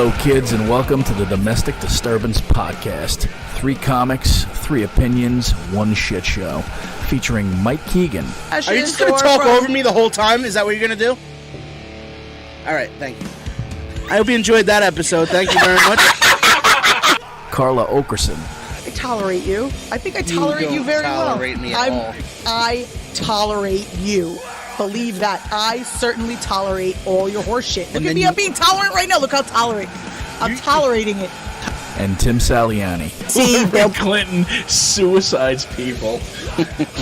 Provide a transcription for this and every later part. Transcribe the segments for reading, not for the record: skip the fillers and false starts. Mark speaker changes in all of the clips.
Speaker 1: Hello, kids, and welcome to the Domestic Disturbance Podcast. 3 comics, 3 opinions, 1 shit show. Featuring Mike Keegan.
Speaker 2: Are you just going to talk over me the whole time? Is that what you're going to do? All right, thank you. I hope you enjoyed that episode. Thank you very much.
Speaker 1: Carla Oakerson.
Speaker 3: I tolerate you. I think I tolerate you very well.
Speaker 2: Tolerate me at all.
Speaker 3: I tolerate you. Believe that. I certainly tolerate all your horse shit. Look at me, I'm being tolerant right now. Look how tolerant. I'm tolerating it.
Speaker 1: And Tim Saliani.
Speaker 3: See,
Speaker 4: Bill Clinton suicides people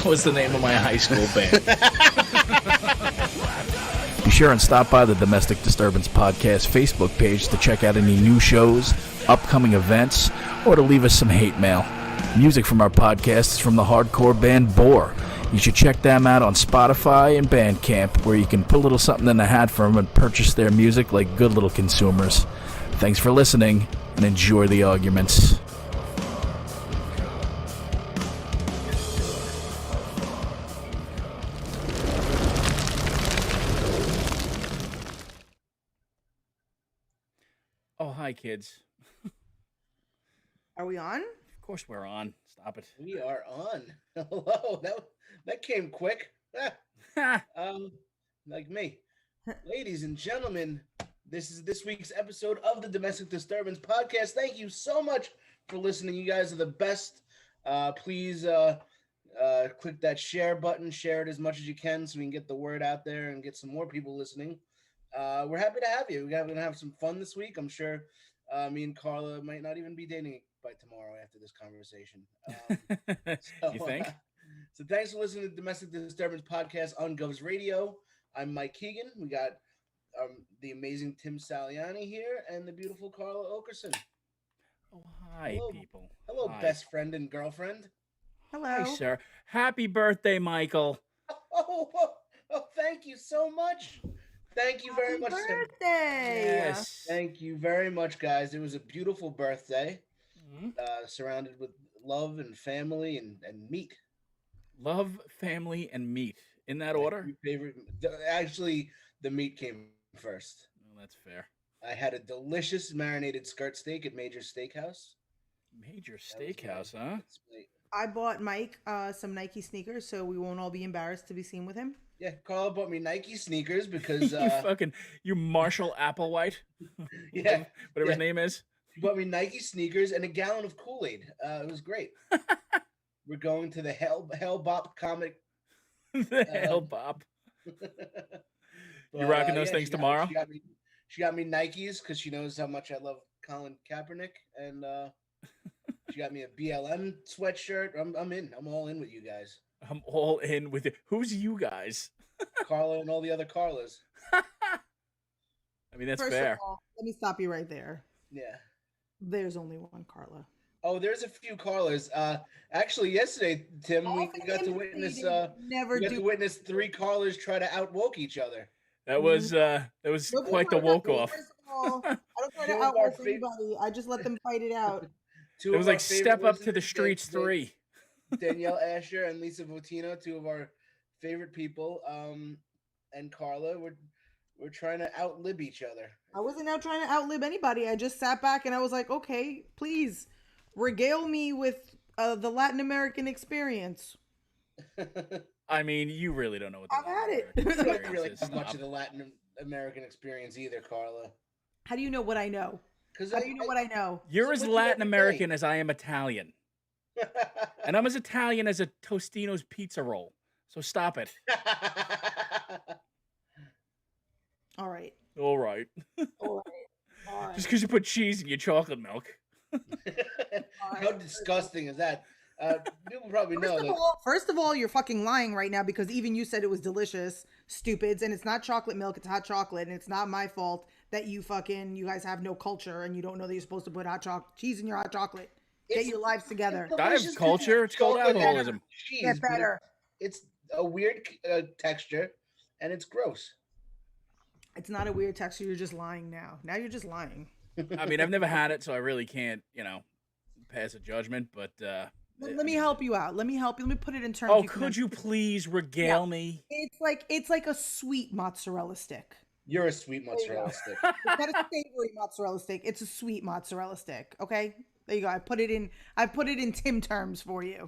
Speaker 4: was the name of my high school band.
Speaker 1: Be sure and stop by the Domestic Disturbance Podcast Facebook page to check out any new shows, upcoming events, or to leave us some hate mail. Music from our podcast is from the hardcore band Bore. You should check them out on Spotify and Bandcamp, where you can put a little something in the hat for them and purchase their music like good little consumers. Thanks for listening, and enjoy the arguments. Oh, hi, kids.
Speaker 3: Are we on?
Speaker 1: Of course we're on. Stop it.
Speaker 2: We are on. Hello. That came quick. Like me. Ladies and gentlemen, this is this week's episode of the Domestic Disturbance Podcast. Thank you so much for listening. You guys are the best. Please click that share button. Share it as much as you can so we can get the word out there and get some more people listening. We're happy to have you. We're going to have some fun this week. I'm sure me and Carla might not even be dating by tomorrow after this conversation.
Speaker 1: You think?
Speaker 2: So thanks for listening to the Domestic Disturbance Podcast on Govs Radio. I'm Mike Keegan. We got the amazing Tim Saliani here and the beautiful Carla Oakerson.
Speaker 1: Oh, hi,
Speaker 2: Hello.
Speaker 1: people.
Speaker 2: Hello,
Speaker 1: Hi.
Speaker 2: best friend and girlfriend.
Speaker 3: Hello.
Speaker 1: Hi, sir. Happy birthday, Michael.
Speaker 2: Oh, thank you so much. Thank you very much.
Speaker 3: Happy
Speaker 2: Tim.
Speaker 3: birthday.
Speaker 1: Yes.
Speaker 2: Thank you very much, guys. It was a beautiful birthday,
Speaker 1: Mhm.
Speaker 2: surrounded with love and family and meat.
Speaker 1: Love, family, and meat. In that order?
Speaker 2: My favorite. Actually, the meat came first.
Speaker 1: Well, that's fair.
Speaker 2: I had a delicious marinated skirt steak at Major Steakhouse.
Speaker 1: Major
Speaker 2: That was
Speaker 1: steakhouse,
Speaker 2: my-
Speaker 1: huh?
Speaker 2: that's my-
Speaker 3: I bought Mike some Nike sneakers so we won't all be embarrassed to be seen with him.
Speaker 2: Yeah, Carla bought me Nike sneakers because
Speaker 1: you Marshall Applewhite,
Speaker 2: yeah,
Speaker 1: whatever his name is.
Speaker 2: she bought me Nike sneakers and a gallon of Kool-Aid. It was great. We're going to the Hell Bop comic.
Speaker 1: The hell, Bob. You rocking those things tomorrow?
Speaker 2: She got me Nikes because she knows how much I love Colin Kaepernick, and she got me a BLM sweatshirt. I'm in. I'm all in with you guys,
Speaker 1: I'm all in with it. Who's you guys?
Speaker 2: Carla and all the other Carlas.
Speaker 1: I mean, that's
Speaker 3: First
Speaker 1: fair.
Speaker 3: of all, let me stop you right there.
Speaker 2: Yeah.
Speaker 3: There's only one Carla.
Speaker 2: Oh, there's a few Carlas. Actually, yesterday, Tim, we got to witness. We got to witness 3 Carlas try to outwoke each other.
Speaker 1: That was quite the woke off.
Speaker 3: First of all, I don't try to
Speaker 2: Two of our
Speaker 3: outwork anybody. I just let them fight it out.
Speaker 2: Two
Speaker 1: It
Speaker 2: of
Speaker 1: was
Speaker 2: our
Speaker 1: like
Speaker 2: favorite
Speaker 1: Step Up to the
Speaker 2: listeners,
Speaker 1: Streets 3.
Speaker 2: Danielle Asher and Lisa Votino, 2 of our favorite people. And Carla, we're trying to outlib each other.
Speaker 3: I wasn't out trying to outlib anybody. I just sat back and I was like, okay, please regale me with the Latin American experience.
Speaker 1: I mean, you really don't know what
Speaker 3: I've had it.
Speaker 2: You don't
Speaker 1: experience
Speaker 2: really
Speaker 1: is.
Speaker 2: have much
Speaker 1: Stop.
Speaker 2: of the Latin American experience either, Carla.
Speaker 3: How do you know what I know?
Speaker 2: Because
Speaker 3: How do you know what I know?
Speaker 1: You're
Speaker 2: So
Speaker 1: as
Speaker 2: what you
Speaker 1: Latin
Speaker 2: every day.
Speaker 1: American as I am Italian. And I'm as Italian as a Tostino's pizza roll. So stop it.
Speaker 3: All right.
Speaker 1: All right.
Speaker 3: All right. All right.
Speaker 1: Just because you put cheese in your chocolate milk.
Speaker 2: How disgusting is that? People probably know that.
Speaker 3: First of all, you're fucking lying right now because even you said it was delicious, stupids, and it's not chocolate milk, it's hot chocolate, and it's not my fault that you guys have no culture and you don't know that you're supposed to put cheese in your hot chocolate. Get your lives together.
Speaker 1: I have culture. It's called
Speaker 2: Chocolate and
Speaker 1: alcoholism.
Speaker 2: cheese,
Speaker 3: Get
Speaker 2: but
Speaker 3: better.
Speaker 2: It's a weird texture, and it's gross.
Speaker 3: It's not a weird texture. You're just lying now. Now you're just lying.
Speaker 1: I mean, I've never had it, so I really can't, pass a judgment. But
Speaker 3: Let me help you out. Let me help you. Let me put it in terms.
Speaker 1: oh, could you please regale me?
Speaker 3: It's like a sweet mozzarella stick.
Speaker 2: You're a sweet mozzarella stick.
Speaker 3: It's not a savory mozzarella stick. It's a sweet mozzarella stick. Okay, there you go. I put it in Tim terms for you.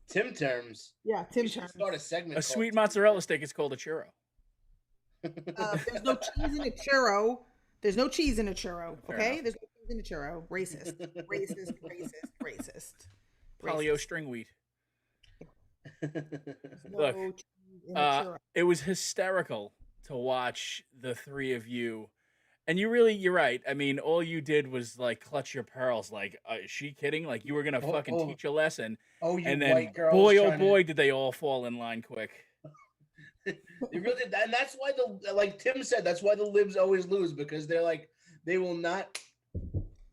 Speaker 2: Tim terms.
Speaker 3: Yeah, Tim terms.
Speaker 2: Start a segment.
Speaker 4: A sweet mozzarella stick is called a churro.
Speaker 3: There's no cheese in a churro. There's no cheese in a churro. Okay, there's no cheese in a churro. Racist.
Speaker 4: Polio string wheat.
Speaker 3: No
Speaker 4: Look,
Speaker 3: cheese in a churro.
Speaker 4: it was hysterical to watch the three of you. And you're right. I mean, all you did was like clutch your pearls. Like, is she kidding? Like, you were gonna fucking teach a lesson.
Speaker 2: Oh, you
Speaker 4: and then,
Speaker 2: white girls.
Speaker 4: boy, oh boy, did they all fall in line quick.
Speaker 2: They really did, and that's why like Tim said, that's why the libs always lose, because they're like, they will not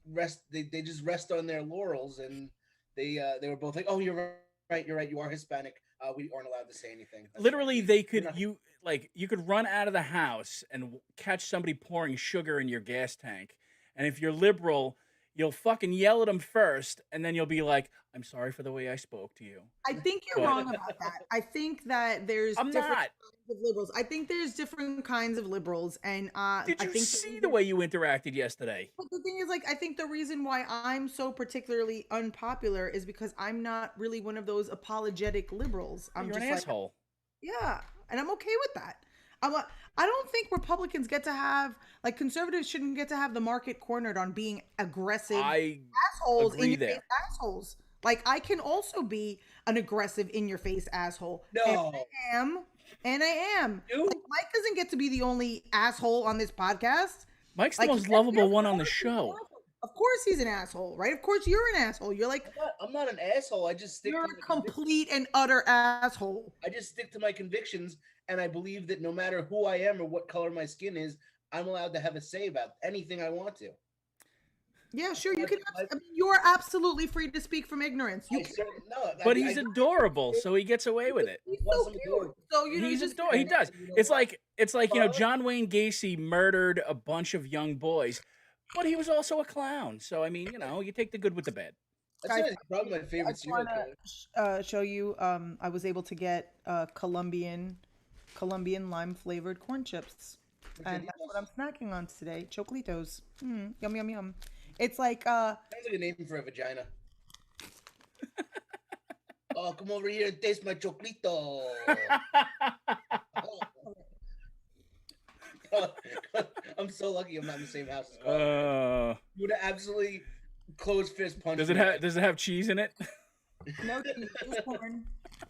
Speaker 2: rest. They just rest on their laurels, and they were both like, oh, you're right, you are Hispanic. We aren't allowed to say anything. That's
Speaker 4: Literally,
Speaker 2: right.
Speaker 4: they could you could run out of the house and catch somebody pouring sugar in your gas tank, and if you're liberal, you'll fucking yell at them first, and then you'll be like, "I'm sorry for the way I spoke to you."
Speaker 3: I think you're wrong about that. I think that there's
Speaker 4: I'm
Speaker 3: different
Speaker 4: not.
Speaker 3: kinds of liberals. I think there's different kinds of liberals, and
Speaker 4: Did
Speaker 3: I
Speaker 4: you
Speaker 3: think
Speaker 4: see the way you interacted yesterday?
Speaker 3: But the thing is, like, I think the reason why I'm so particularly unpopular is because I'm not really one of those apologetic liberals. I'm
Speaker 4: You're
Speaker 3: just
Speaker 4: an
Speaker 3: like,
Speaker 4: asshole.
Speaker 3: yeah, and I'm okay with that. I don't think Republicans get to have, like, conservatives shouldn't get to have the market cornered on being aggressive assholes
Speaker 4: agree
Speaker 3: in your face assholes. Like, I can also be an aggressive in your face asshole.
Speaker 2: No.
Speaker 3: And I am. Like, Mike doesn't get to be the only asshole on this podcast.
Speaker 4: Mike's the
Speaker 3: Like,
Speaker 4: most lovable one on the show.
Speaker 3: Of course he's an asshole, right? Of course you're an asshole. You're like,
Speaker 2: I'm not an asshole. I just stick.
Speaker 3: You're a complete and utter asshole.
Speaker 2: I just stick to my convictions, and I believe that no matter who I am or what color my skin is, I'm allowed to have a say about anything I want to.
Speaker 3: Yeah, sure. You can. I mean, you're absolutely free to speak from ignorance. You can.
Speaker 4: But he's adorable, so he gets away with it.
Speaker 3: He's so cute. So
Speaker 4: he's adorable. He does. It's like John Wayne Gacy murdered a bunch of young boys, but he was also a clown. So I mean, you take the good with the bad.
Speaker 2: That's probably my favorite.
Speaker 3: I just want to show you. I was able to get Colombian lime flavored corn chips, and that's what I'm snacking on today. Chocolitos. Yum yum yum. It's like
Speaker 2: sounds like a name for a vagina. Oh, come over here and taste my choclito. I'm so lucky I'm not in the same house as Carla. You would have absolutely closed fist punched.
Speaker 4: Does it have cheese in it?
Speaker 3: No cheese, just corn.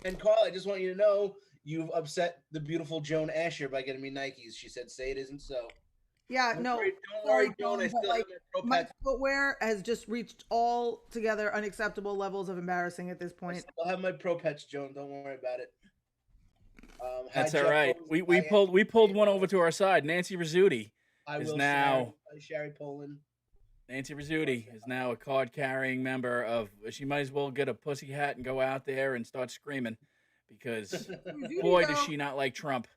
Speaker 2: And Carla, I just want you to know you've upset the beautiful Joan Asher by getting me Nikes. She said, "Say it isn't so."
Speaker 3: Yeah,
Speaker 2: Don't
Speaker 3: no.
Speaker 2: worry, Joan. I still have my
Speaker 3: my footwear has just reached all together unacceptable levels of embarrassing at this point.
Speaker 2: I'll have my pro pets, Joan. Don't worry about it.
Speaker 4: That's all right. We pulled one over to our side. Nancy Rizzuti is now
Speaker 2: Sherry Poland.
Speaker 4: Nancy Rizzuti is now a card-carrying member of. She might as well get a pussy hat and go out there and start screaming, because boy, does she not like Trump.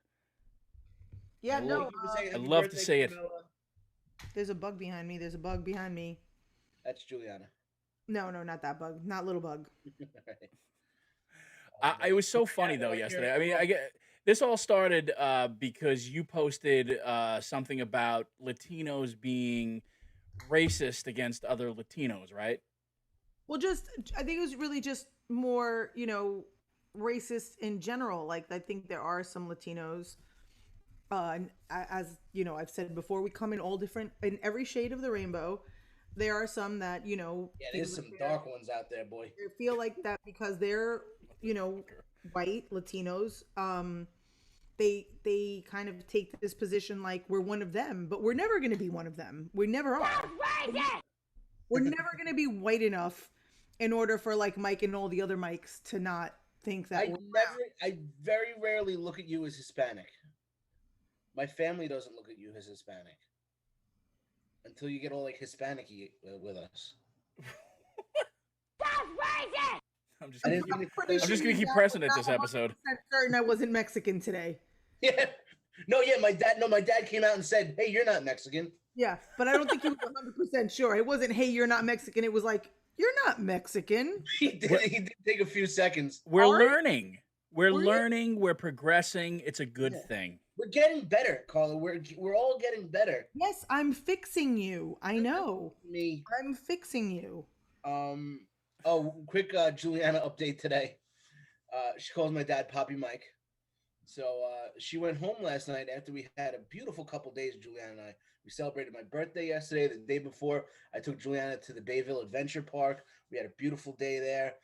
Speaker 3: Yeah, no.
Speaker 4: I love to say it.
Speaker 3: There's a bug behind me.
Speaker 2: That's Juliana.
Speaker 3: No, not that bug. Not little bug.
Speaker 4: It was so funny though yesterday. I mean, this all started because you posted something about Latinos being racist against other Latinos, right?
Speaker 3: Well, I think it was really just more, racist in general. Like, I think there are some Latinos, as I've said before, we come in in every shade of the rainbow. There are some that,
Speaker 2: yeah, there's some dark ones out there, boy.
Speaker 3: They feel like that because they're, white Latinos, they kind of take this position like we're one of them, but we're never going to be one of them. We never are. We're never going to be white enough in order for like Mike and all the other Mikes to not think that
Speaker 2: I very rarely look at you as Hispanic. My family doesn't look at you as Hispanic until you get all like Hispanic-y with us.
Speaker 4: I'm just gonna keep pressing it this episode.
Speaker 3: I'm certain I wasn't Mexican today.
Speaker 2: Yeah. No, my dad came out and said, "Hey, you're not Mexican."
Speaker 3: Yeah, but I don't think he was 100% sure. It wasn't, "Hey, you're not Mexican." It was like, "You're not Mexican."
Speaker 2: He did take a few seconds.
Speaker 4: We're learning. We're learning. We're progressing. It's a good thing.
Speaker 2: We're getting better, Carla. We're all getting better.
Speaker 3: Yes, I'm fixing you. I know.
Speaker 2: Me.
Speaker 3: I'm fixing you.
Speaker 2: Oh, quick Juliana update today. She calls my dad Poppy Mike. So she went home last night after we had a beautiful couple days, Juliana and I. We celebrated my birthday yesterday. The day before, I took Juliana to the Bayville Adventure Park. We had a beautiful day there,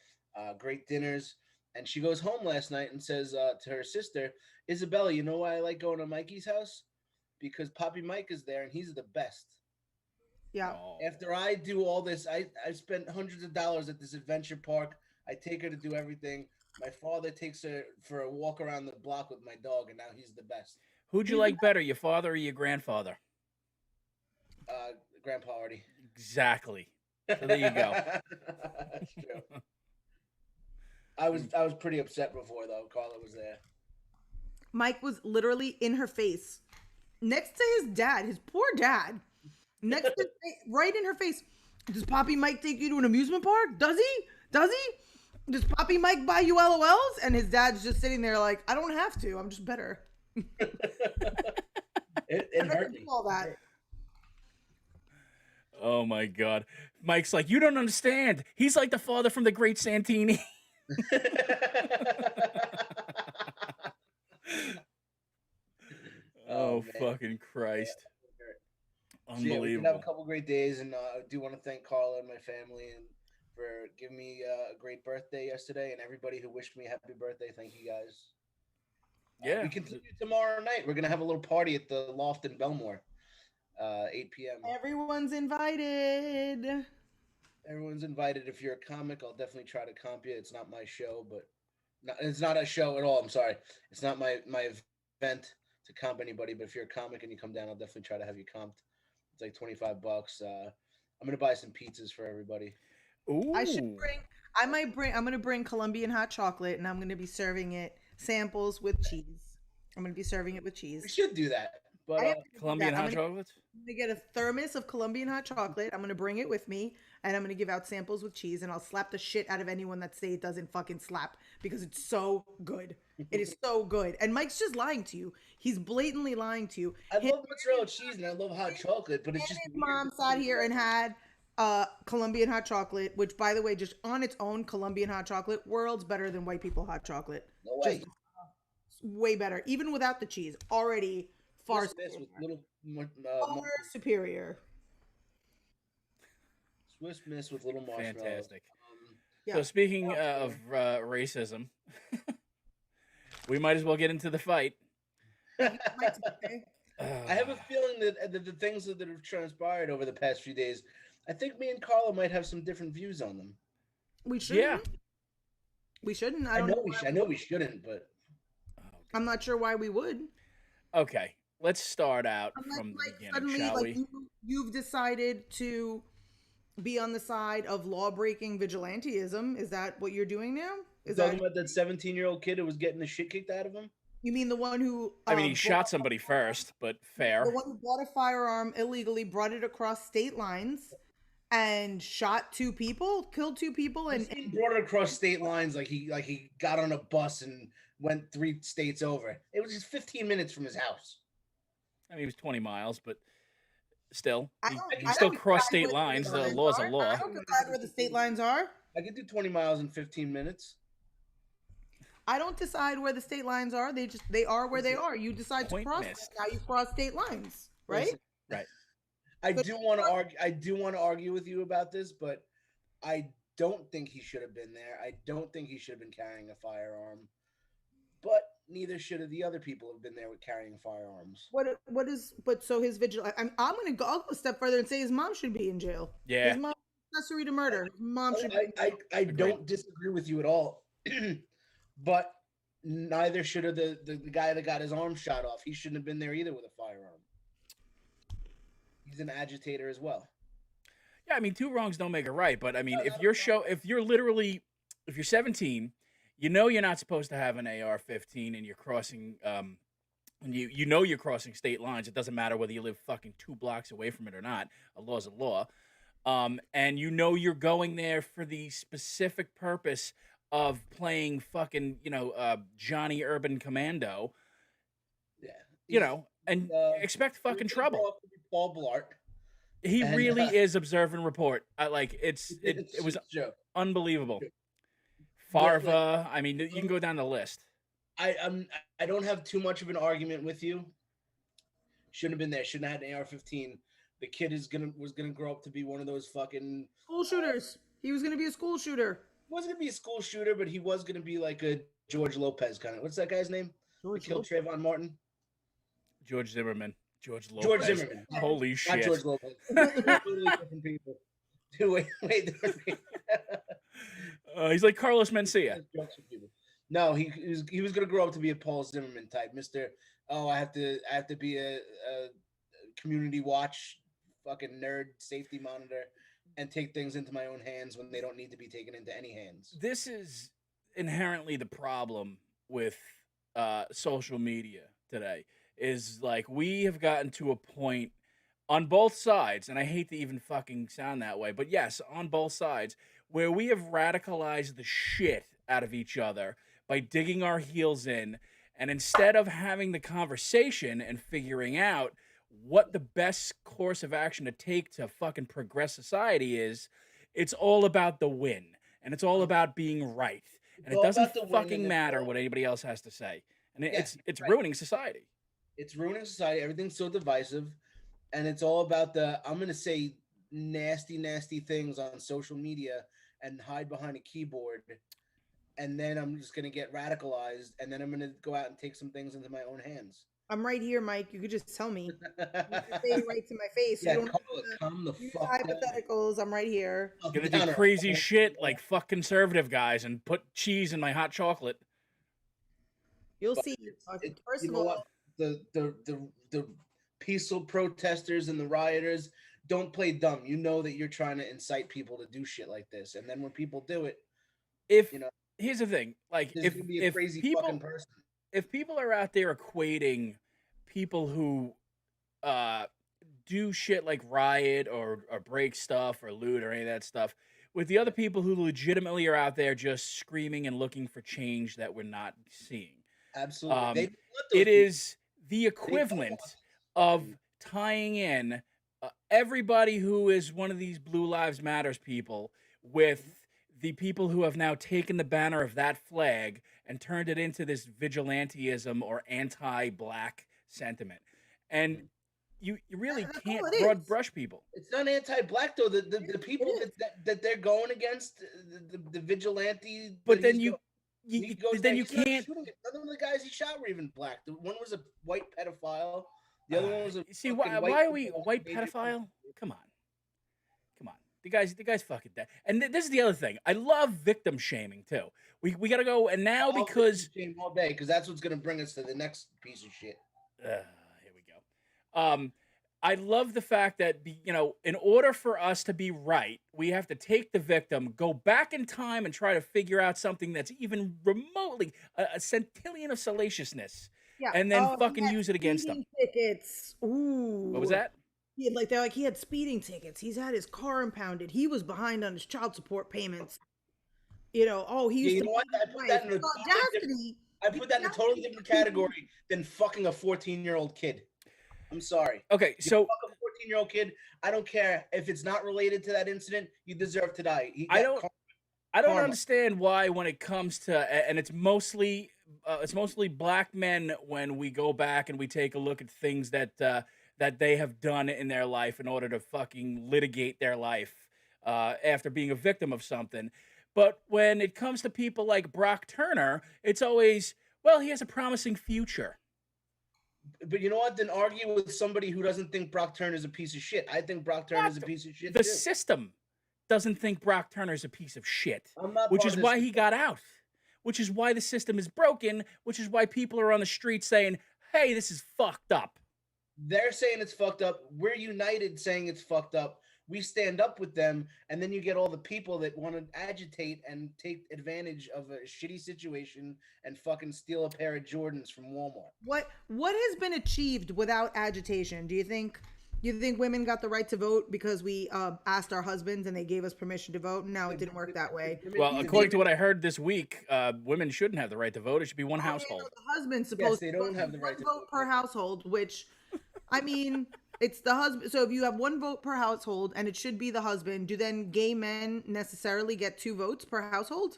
Speaker 2: great dinners. And she goes home last night and says to her sister, Isabella, you know why I like going to Mikey's house? Because Poppy Mike is there and he's the best.
Speaker 3: Yeah.
Speaker 2: After I do all this, I spent hundreds of dollars at this adventure park. I take her to do everything. My father takes her for a walk around the block with my dog, and now he's the best.
Speaker 4: Who'd you like better, your father or your grandfather?
Speaker 2: Grandpa already.
Speaker 4: Exactly. So there you go.
Speaker 2: That's true. I was pretty upset before though. Carla was there.
Speaker 3: Mike was literally in her face, next to his dad, his poor dad, next to right in her face. Does Poppy Mike take you to an amusement park? Does he? Does Poppy Mike buy you LOLs? And his dad's just sitting there like, I don't have to. I'm just better.
Speaker 2: It hurt me.
Speaker 3: All that.
Speaker 4: Oh my God. Mike's like, you don't understand. He's like the father from The Great Santini. Oh, fucking Christ. Unbelievable.
Speaker 2: We can have a couple great days, and I do want to thank Carla and my family and for giving me a great birthday yesterday, and everybody who wished me a happy birthday. Thank you guys.
Speaker 4: Yeah.
Speaker 2: We continue tomorrow night. We're going to have a little party at the Loft in Belmore, 8 p.m.
Speaker 3: Everyone's invited.
Speaker 2: Everyone's invited. If you're a comic, I'll definitely try to comp you. It's not my show, but it's not a show at all. I'm sorry. It's not my event to comp anybody, but if you're a comic and you come down, I'll definitely try to have you comped. It's like $25. I'm going to buy some pizzas for everybody.
Speaker 4: Ooh.
Speaker 3: I'm going to bring Colombian hot chocolate, and I'm going to be serving it samples with cheese. I'm going to be serving it with cheese.
Speaker 2: We should do that. But
Speaker 4: Colombian hot chocolates?
Speaker 3: I'm going to get a thermos of Colombian hot chocolate. I'm going to bring it with me, and I'm going to give out samples with cheese, and I'll slap the shit out of anyone that say it doesn't fucking slap, because it's so good. It is so good. And Mike's just lying to you. He's blatantly lying to you.
Speaker 2: I love mozzarella cheese and I love hot chocolate, but it's just
Speaker 3: his mom sat here and had Colombian hot chocolate, which, by the way, just on its own, Colombian hot chocolate, world's better than white people hot chocolate.
Speaker 2: No way.
Speaker 3: Just way better, even without the cheese. Already far superior.
Speaker 2: Swiss Miss with little marshmallows.
Speaker 4: Fantastic. So speaking of racism, we might as well get into the fight.
Speaker 2: I have a feeling that the things that have transpired over the past few days, I think me and Carla might have some different views on them.
Speaker 3: We shouldn't.
Speaker 4: Yeah.
Speaker 3: We shouldn't.
Speaker 2: I know we shouldn't, but
Speaker 3: I'm not sure why we would.
Speaker 4: Okay, let's start out from the beginning,
Speaker 3: suddenly,
Speaker 4: shall we?
Speaker 3: You've decided to be on the side of law-breaking vigilantism. Is that what you're doing now? Is
Speaker 2: talking about that 17-year-old kid who was getting the shit kicked out of him?
Speaker 3: You mean the one who...
Speaker 4: I mean, he shot somebody first, but fair.
Speaker 3: The one who bought a firearm illegally, brought it across state lines, and shot 2 people, killed 2 people, and
Speaker 2: brought it across state lines like he got on a bus and went 3 states over. It was just 15 minutes from his house.
Speaker 4: I mean, he was 20 miles, but still, he
Speaker 3: I
Speaker 4: still
Speaker 3: don't
Speaker 4: crossed
Speaker 3: decide
Speaker 4: state
Speaker 3: where
Speaker 4: lines.
Speaker 3: the
Speaker 4: The
Speaker 3: lines
Speaker 4: law's a
Speaker 3: are.
Speaker 4: law.
Speaker 3: I don't decide where the state lines are.
Speaker 2: I could do 20 miles in 15 minutes.
Speaker 3: I don't decide where the state lines are. They are where they are. You decide to cross them. Now you cross state lines, right?
Speaker 2: Listen,
Speaker 4: Right.
Speaker 2: I do want to argue with you about this, but I don't think he should have been there. I don't think he should have been carrying a firearm. But neither should have the other people have been there with carrying firearms.
Speaker 3: So his vigil. I'll go a step further and say his mom should be in jail.
Speaker 4: Yeah.
Speaker 3: His mom accessory to murder. His mom should.
Speaker 2: I don't disagree with you at all. But neither should have the guy that got his arm shot off. He shouldn't have been there either with a firearm. He's an agitator as well.
Speaker 4: Yeah, I mean, 2 wrongs don't make a right. But I mean, if you're 17, you know you're not supposed to have an AR-15, and you're crossing, you know you're crossing state lines. It doesn't matter whether you live fucking 2 blocks away from it or not. A law's a law. And you know you're going there for the specific purpose of playing fucking, Johnny Urban Commando,
Speaker 2: Yeah.
Speaker 4: and expect fucking
Speaker 2: He's gonna grow
Speaker 4: trouble.
Speaker 2: up to be Paul Blart.
Speaker 4: He
Speaker 2: And,
Speaker 4: really is observe and report. It was
Speaker 2: true.
Speaker 4: unbelievable.
Speaker 2: But,
Speaker 4: Farva, I mean, you can go down the list.
Speaker 2: I don't have too much of an argument with you. Shouldn't have been there. Shouldn't have had an AR-15. The kid was gonna grow up to be one of those fucking
Speaker 3: School shooters. He was gonna be a school shooter.
Speaker 2: He wasn't gonna be a school shooter, but he was gonna be like a George Lopez kind of. What's that guy's name?
Speaker 3: George
Speaker 2: Who killed Trayvon Martin?
Speaker 4: George Zimmerman. George Lopez.
Speaker 2: George Zimmerman.
Speaker 4: Holy
Speaker 2: Not
Speaker 4: shit.
Speaker 2: George Lopez. Totally different people. Wait, different people.
Speaker 4: He's like Carlos Mencia.
Speaker 2: No, he was gonna grow up to be a Paul Zimmerman type, Mr. Oh, I have to be a community watch fucking nerd safety monitor and take things into my own hands when they don't need to be taken into any hands.
Speaker 4: This is inherently the problem with social media today, is like we have gotten to a point on both sides, and I hate to even fucking sound that way, but yes, on both sides, where we have radicalized the shit out of each other by digging our heels in, and instead of having the conversation and figuring out what the best course of action to take to fucking progress society is, it's all about the win, and it's all about being right, and it doesn't fucking matter what anybody else has to say, and it's right. Ruining society.
Speaker 2: It's ruining society. Everything's so divisive, and it's all about I'm gonna say nasty things on social media and hide behind a keyboard, and then I'm just gonna get radicalized, and then I'm gonna go out and take some things into my own hands.
Speaker 3: I'm right here, Mike. You could just tell me. You can say it right to my face.
Speaker 2: Yeah,
Speaker 3: you don't
Speaker 2: come the fuck
Speaker 3: hypotheticals. I'm right here.
Speaker 4: Gonna do crazy shit like fuck conservative guys and put cheese in my hot chocolate.
Speaker 3: You'll see. First of all,
Speaker 2: the peaceful protesters and the rioters don't play dumb. You know that you're trying to incite people to do shit like this, and then when people do it,
Speaker 4: here's the thing, like if people are out there equating people who do shit like riot or break stuff or loot or any of that stuff with the other people who legitimately are out there just screaming and looking for change that we're not seeing.
Speaker 2: Absolutely.
Speaker 4: It is the equivalent of tying in everybody who is one of these Blue Lives Matters people with the people who have now taken the banner of that flag and turned it into this vigilantism or anti-black sentiment. And you really can't broad brush people.
Speaker 2: It's not anti-black though. The people that they're going against, the vigilante.
Speaker 4: But then you can't.
Speaker 2: None of the guys he shot were even black. The one was a white pedophile. The other one was a.
Speaker 4: See why are we a white pedophile? Come on. The guy's fucking dead. And this is the other thing. I love victim shaming too. We gotta go, and now because
Speaker 2: shame all day, because that's what's gonna bring us to the next piece of shit.
Speaker 4: Here we go. I love the fact that in order for us to be right, we have to take the victim, go back in time, and try to figure out something that's even remotely a centillion of salaciousness, and then fucking use it against them.
Speaker 3: Tickets. Ooh.
Speaker 4: What was that?
Speaker 3: He had speeding tickets. He's had his car impounded. He was behind on his child support payments. He used to.
Speaker 2: I put that in a totally different category than fucking a 14-year-old kid. I'm sorry.
Speaker 4: Okay, so
Speaker 2: fuck a 14-year-old kid. I don't care if it's not related to that incident. You deserve to die.
Speaker 4: I don't understand why when it comes to, and it's mostly black men when we go back and we take a look at things that they have done in their life in order to fucking litigate their life after being a victim of something. But when it comes to people like Brock Turner, it's always, well, he has a promising future.
Speaker 2: But you know what? Then argue with somebody who doesn't think Brock Turner is a piece of shit. I think Brock Turner is a piece of shit.
Speaker 4: The system doesn't think Brock Turner is a piece of shit, which is why he got out, which is why the system is broken, which is why people are on the street saying, hey, this is fucked up.
Speaker 2: They're saying it's fucked up. We're united saying it's fucked up. We stand up with them, and then you get all the people that want to agitate and take advantage of a shitty situation and fucking steal a pair of Jordans from Walmart.
Speaker 3: What has been achieved without agitation? Do you think You think women got the right to vote because we asked our husbands and they gave us permission to vote? No, it didn't work that way.
Speaker 4: Well, according to what I heard this week, women shouldn't have the right to vote. It should be one household.
Speaker 3: The husband's supposed
Speaker 2: they
Speaker 3: to
Speaker 2: don't have the right
Speaker 3: one
Speaker 2: to
Speaker 3: vote per household, which, I mean, it's the husband. So if you have one vote per household and it should be the husband, do then gay men necessarily get 2 votes per household?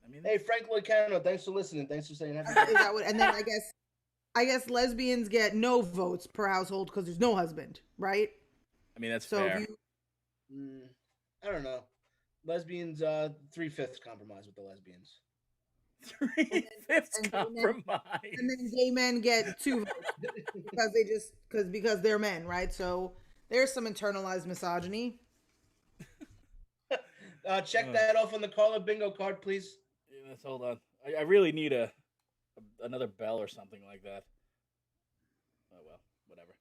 Speaker 4: I mean,
Speaker 2: Hey, Frank Loicano, thanks for listening. Thanks for saying
Speaker 3: Is that what, and then I guess lesbians get no votes per household because there's no husband, right?
Speaker 4: I mean, that's
Speaker 3: So
Speaker 4: fair.
Speaker 3: if you,
Speaker 2: I don't know. Lesbians, 3/5 compromise with the lesbians.
Speaker 4: 3/5 compromise.
Speaker 3: and then gay men get 2 votes because they're men, right? So there's some internalized misogyny.
Speaker 2: Check that off on the Carla bingo card, please.
Speaker 4: Yeah, let's hold on. I really need another bell or something like that. Oh well, whatever.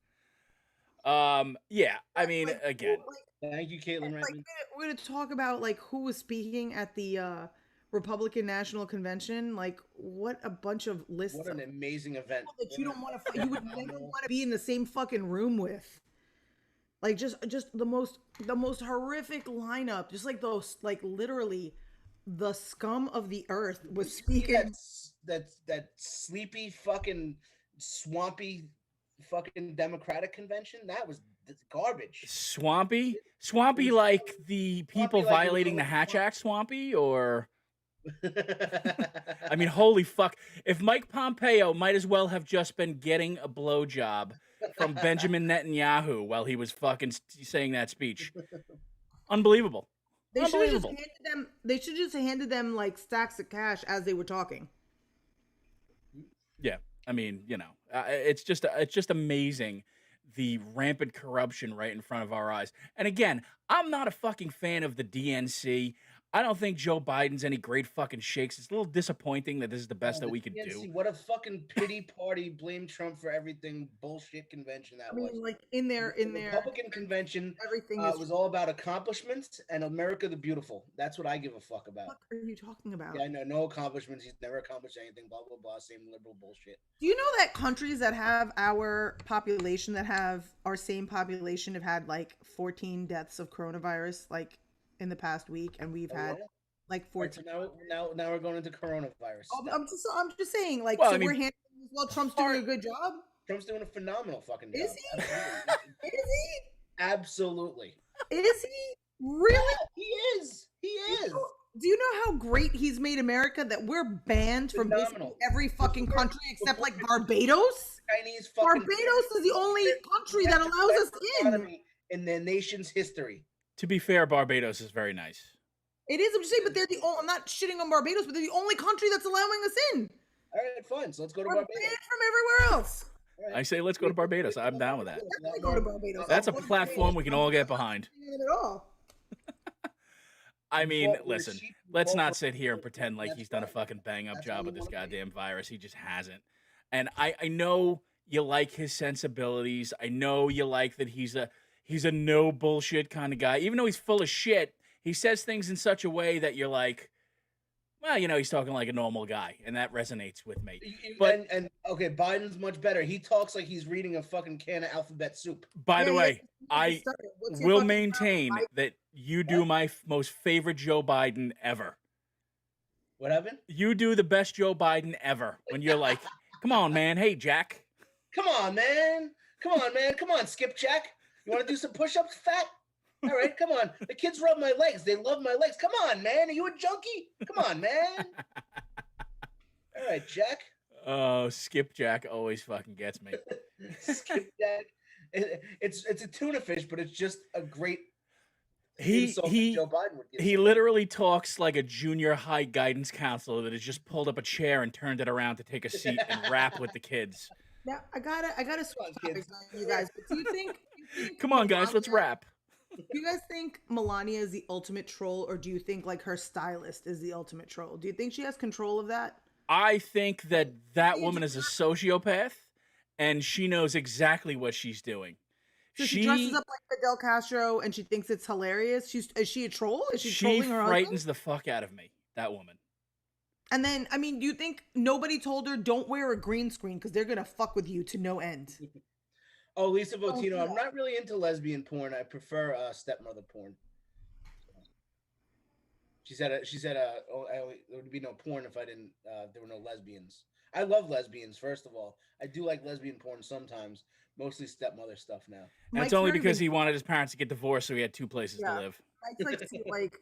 Speaker 4: Yeah, I mean, again.
Speaker 2: Thank you, Caitlin.
Speaker 3: We're gonna talk about like who was speaking at the Republican National Convention. Like, what a bunch of lists.
Speaker 2: What an amazing event
Speaker 3: that you don't want to. You would never want to be in the same fucking room with. Like just the most horrific lineup. Just like those, like literally, the scum of the earth was speaking.
Speaker 2: That sleepy fucking swampy fucking Democratic convention. That was garbage.
Speaker 4: Swampy, like the people violating the Hatch Act. Swampy, or I mean, holy fuck! If Mike Pompeo might as well have just been getting a blowjob from Benjamin Netanyahu while he was fucking saying that speech. Unbelievable.
Speaker 3: They should just handed them like stacks of cash as they were talking.
Speaker 4: Yeah, I mean, you know, it's just amazing the rampant corruption right in front of our eyes. And again, I'm not a fucking fan of the DNC. I don't think Joe Biden's any great fucking shakes. It's a little disappointing that this is the best that we could do.
Speaker 2: What a fucking pity party, blame Trump for everything bullshit convention that was.
Speaker 3: Like in their
Speaker 2: Republican convention,
Speaker 3: everything
Speaker 2: was all about accomplishments and America the Beautiful. That's what I give a fuck about.
Speaker 3: What are you talking about?
Speaker 2: Yeah, no accomplishments. He's never accomplished anything. Blah blah blah. Same liberal bullshit.
Speaker 3: Do you know that countries that have our population, that have our same population, have had like 14 deaths of coronavirus, like in the past week, and we've had like 14.
Speaker 2: Right, so now we're going into coronavirus.
Speaker 3: I'm just saying, like,
Speaker 4: well,
Speaker 3: so I mean, we're handling this while Trump's doing a good job.
Speaker 2: Trump's doing a phenomenal fucking job.
Speaker 3: Is he? Is he?
Speaker 2: Absolutely.
Speaker 3: Is he? Really?
Speaker 2: Yeah, he is. He is.
Speaker 3: Do you know how great he's made America, that we're banned from basically every fucking country except like Barbados?
Speaker 2: Chinese fucking
Speaker 3: Barbados is the only country that allows us
Speaker 2: in their nation's history.
Speaker 4: To be fair, Barbados is very nice.
Speaker 3: It is, I'm just saying, but they're the only, I'm not shitting on Barbados, but they're the only country that's allowing us in.
Speaker 2: All right, fine. So let's go to
Speaker 3: We're
Speaker 2: Barbados.
Speaker 3: banned from everywhere else.
Speaker 4: I say let's go to Barbados. I'm down with that.
Speaker 3: Definitely go to Barbados.
Speaker 4: That's a platform we can all get behind.
Speaker 3: At all.
Speaker 4: I mean, listen, let's not sit here and pretend like he's done a fucking bang-up job with this goddamn virus. He just hasn't. And I know you like his sensibilities. I know you like that he's a no bullshit kind of guy. Even though he's full of shit, he says things in such a way that you're like, well, you know, he's talking like a normal guy, and that resonates with me.
Speaker 2: But and okay, Biden's much better. He talks like he's reading a fucking can of alphabet soup.
Speaker 4: By the way, I will maintain that you do my most favorite Joe Biden ever.
Speaker 2: What happened?
Speaker 4: You do the best Joe Biden ever. When you're like, come on, man. Hey, Jack.
Speaker 2: Come on, man. Come on, Skip Jack. You want to do some push-ups, fat? All right, come on. The kids rub my legs. They love my legs. Come on, man. Are you a junkie? Come on, man. All right, Jack.
Speaker 4: Oh, Skip Jack always fucking gets me.
Speaker 2: Skip Jack. It's a tuna fish, but it's just a great insult Joe Biden would give.
Speaker 4: He literally talks like a junior high guidance counselor that has just pulled up a chair and turned it around to take a seat and rap with the kids.
Speaker 3: Now I gotta switch topics on you guys. But do you think
Speaker 4: come on, guys, let's rap.
Speaker 3: Do you guys think Melania is the ultimate troll, or do you think like her stylist is the ultimate troll? Do you think she has control of that?
Speaker 4: I think that woman is a sociopath, and she knows exactly what she's doing.
Speaker 3: So she dresses up like Fidel Castro, and she thinks it's hilarious. Is she a troll? Is she trolling her husband? She
Speaker 4: frightens the fuck out of me, that woman.
Speaker 3: And then, I mean, do you think nobody told her don't wear a green screen because they're gonna fuck with you to no end?
Speaker 2: Oh, Lisa
Speaker 3: Oh,
Speaker 2: Votino.
Speaker 3: yeah.
Speaker 2: I'm not really into lesbian porn. I prefer stepmother porn. She said there would be no porn if I didn't. There were no lesbians. I love lesbians. First of all, I do like lesbian porn sometimes. Mostly stepmother stuff now.
Speaker 4: And it's
Speaker 3: Mike's
Speaker 4: only
Speaker 3: very
Speaker 4: because he
Speaker 3: vanilla.
Speaker 4: wanted his parents to get divorced, so he had two places to
Speaker 3: Yeah.
Speaker 4: live.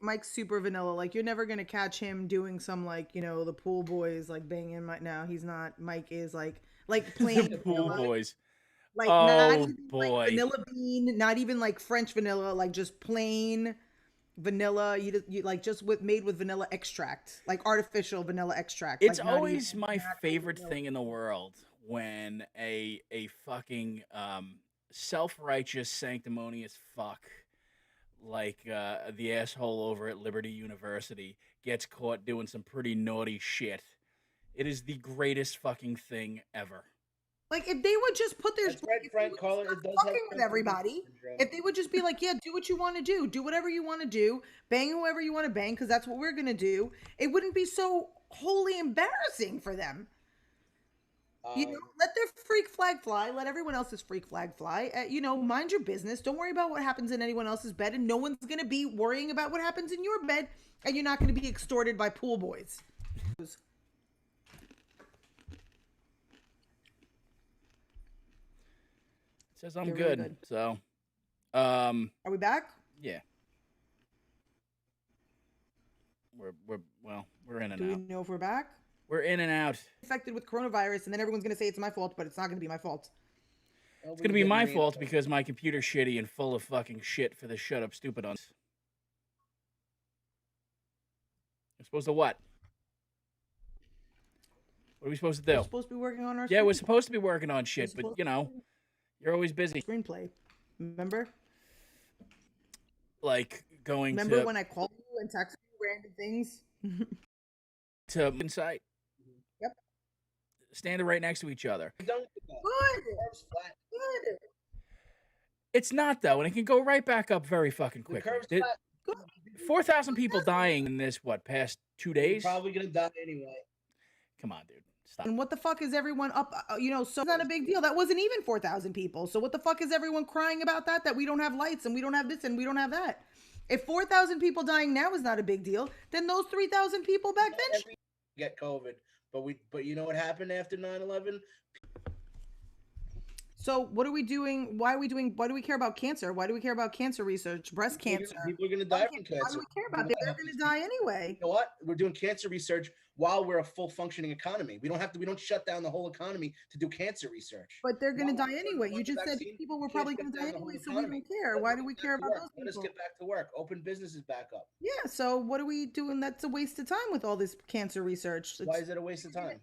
Speaker 3: Mike's super vanilla. Like you're never gonna catch him doing some like the pool boys like banging. No, he's not. Mike is like plain
Speaker 4: The pool
Speaker 3: vanilla.
Speaker 4: boys.
Speaker 3: Like not
Speaker 4: Oh
Speaker 3: even
Speaker 4: boy.
Speaker 3: like vanilla bean, not even like French vanilla, like just plain vanilla. You like just made with vanilla extract, like artificial vanilla extract.
Speaker 4: It's
Speaker 3: like, not
Speaker 4: always
Speaker 3: even
Speaker 4: my
Speaker 3: natural
Speaker 4: favorite
Speaker 3: vanilla.
Speaker 4: thing in the world when a fucking self-righteous sanctimonious fuck like the asshole over at Liberty University gets caught doing some pretty naughty shit. It is the greatest fucking thing ever.
Speaker 3: Like if they would just put their
Speaker 2: That's right,
Speaker 3: if they
Speaker 2: Frank.
Speaker 3: would
Speaker 2: Carla,
Speaker 3: stop
Speaker 2: it does
Speaker 3: fucking
Speaker 2: have
Speaker 3: with
Speaker 2: Frank
Speaker 3: everybody.
Speaker 2: syndrome.
Speaker 3: If they would just be like, yeah, do what you want to do whatever you want to do, bang whoever you want to bang, because that's what we're gonna do. It wouldn't be so wholly embarrassing for them. Let their freak flag fly. Let everyone else's freak flag fly. Mind your business. Don't worry about what happens in anyone else's bed, and no one's gonna be worrying about what happens in your bed, and you're not gonna be extorted by pool boys.
Speaker 4: It says I'm
Speaker 3: You're
Speaker 4: good.
Speaker 3: really good.
Speaker 4: So,
Speaker 3: Are we back?
Speaker 4: yeah. We're in and
Speaker 3: Do we
Speaker 4: out.
Speaker 3: know if we're back?
Speaker 4: We're in and out.
Speaker 3: Infected with coronavirus, and then everyone's gonna say it's my fault, but it's not gonna be my fault.
Speaker 4: It's gonna be my fault because my computer's shitty and full of fucking shit for the shut up stupid on. We're supposed to what? What are we supposed to do?
Speaker 3: We're supposed to be working on our
Speaker 4: Yeah, we're
Speaker 3: screenplay.
Speaker 4: supposed to be working on shit, but you're always busy.
Speaker 3: Screenplay. Remember?
Speaker 4: Like going
Speaker 3: Remember when I called you and texted you random things?
Speaker 4: to Insight.
Speaker 3: Yep.
Speaker 4: Standing right next to each other.
Speaker 3: Good.
Speaker 4: It's not though, and it can go right back up very fucking
Speaker 2: The
Speaker 4: quickly.
Speaker 2: curve's flat.
Speaker 4: 4,000 people dying in this past 2
Speaker 2: You're
Speaker 4: days?
Speaker 2: probably gonna die anyway.
Speaker 4: Come on, dude. Stop.
Speaker 3: And what the fuck is everyone up? So it's not a big deal. That wasn't even 4,000 people. So what the fuck is everyone crying about that? That we don't have lights and we don't have this and we don't have that. If 4,000 people dying now is not a big deal, then those 3,000 people back then.
Speaker 2: Get COVID, but you know what happened after 9/11?
Speaker 3: So what are we doing? Why do we care about cancer? Why do we care about cancer research? Breast cancer.
Speaker 2: People are gonna die from
Speaker 3: Why
Speaker 2: cancer.
Speaker 3: do we care about it? They're gonna die anyway.
Speaker 2: You know what? We're doing cancer research while we're a full functioning economy. We don't shut down the whole economy to do cancer research.
Speaker 3: But they're gonna die anyway.
Speaker 2: Once
Speaker 3: You just said
Speaker 2: vaccine,
Speaker 3: people were
Speaker 2: you
Speaker 3: probably
Speaker 2: can't
Speaker 3: gonna
Speaker 2: shut
Speaker 3: die
Speaker 2: down the whole
Speaker 3: anyway, so we
Speaker 2: economy.
Speaker 3: don't care. Why do we care about those
Speaker 2: Let us
Speaker 3: people?
Speaker 2: get back to work. Open businesses back up.
Speaker 3: Yeah, so what are we doing? That's a waste of time with all this cancer research.
Speaker 2: Why is it a waste of time?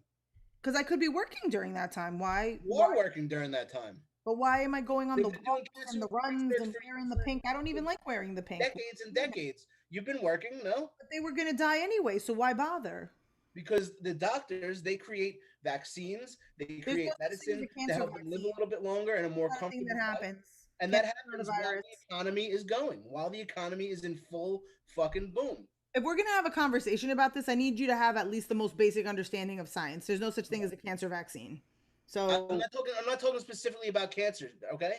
Speaker 3: Because I could be working during that time. Why?
Speaker 2: You are working during that time.
Speaker 3: But why am I going on the
Speaker 2: They've been doing
Speaker 3: walks
Speaker 2: cancer
Speaker 3: and the runs
Speaker 2: research
Speaker 3: and
Speaker 2: for
Speaker 3: wearing the pink? I don't even like wearing the pink.
Speaker 2: Decades and decades. You've been working, no?
Speaker 3: But they were gonna die anyway, so why bother?
Speaker 2: Because the doctors, they create vaccines, they create
Speaker 3: no such thing as
Speaker 2: medicine
Speaker 3: a
Speaker 2: to
Speaker 3: cancer
Speaker 2: help them live a
Speaker 3: vaccine.
Speaker 2: little bit longer and a more
Speaker 3: Nothing
Speaker 2: comfortable
Speaker 3: that
Speaker 2: life.
Speaker 3: happens.
Speaker 2: And that
Speaker 3: Cancer
Speaker 2: happens while
Speaker 3: coronavirus.
Speaker 2: the economy is going, while the economy is in full fucking boom.
Speaker 3: If we're gonna have a conversation about this, I need you to have at least the most basic understanding of science. There's no such thing as a cancer vaccine. So
Speaker 2: I'm not talking specifically about cancer, okay?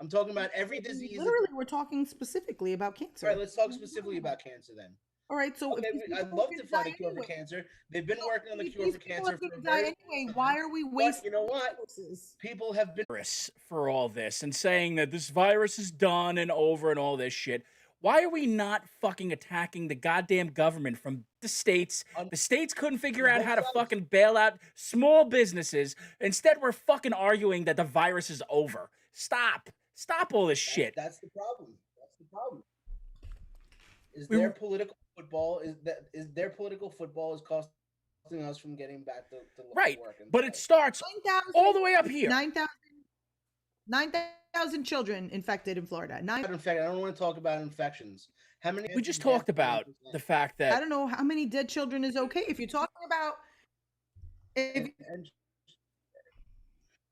Speaker 2: I'm talking about every disease.
Speaker 3: literally, we're talking specifically about cancer.
Speaker 2: All right, let's talk specifically about cancer then.
Speaker 3: All right, so
Speaker 2: Okay,
Speaker 3: if these people
Speaker 2: I'd
Speaker 3: are
Speaker 2: love
Speaker 3: gonna
Speaker 2: to find a
Speaker 3: die
Speaker 2: cure for
Speaker 3: anyway-
Speaker 2: cancer. They've been working on the
Speaker 3: if
Speaker 2: cure
Speaker 3: these
Speaker 2: for
Speaker 3: people are
Speaker 2: cancer for
Speaker 3: gonna
Speaker 2: a
Speaker 3: die
Speaker 2: very
Speaker 3: anyway,
Speaker 2: long
Speaker 3: why
Speaker 2: time.
Speaker 3: are we
Speaker 2: But
Speaker 3: wasting
Speaker 2: you know what?
Speaker 3: resources?
Speaker 2: People have been
Speaker 4: For all this and saying that this virus is done and over and all this shit. Why are we not fucking attacking the goddamn government from the states? The states couldn't figure out how to fucking bail out small businesses. Instead, we're fucking arguing that the virus is over. Stop. Stop all this shit.
Speaker 2: That's the problem. That's the problem. Is their political football is costing us from getting back to
Speaker 4: Right.
Speaker 2: work. And
Speaker 4: But it starts
Speaker 3: 9,000
Speaker 4: all the way up here.
Speaker 3: 9,000 children infected in Florida.
Speaker 2: In fact, I don't want to talk about infections. How many?
Speaker 4: We just talked about the fact
Speaker 3: I
Speaker 4: that
Speaker 3: don't know how many dead children is okay. If you're talking about if
Speaker 2: And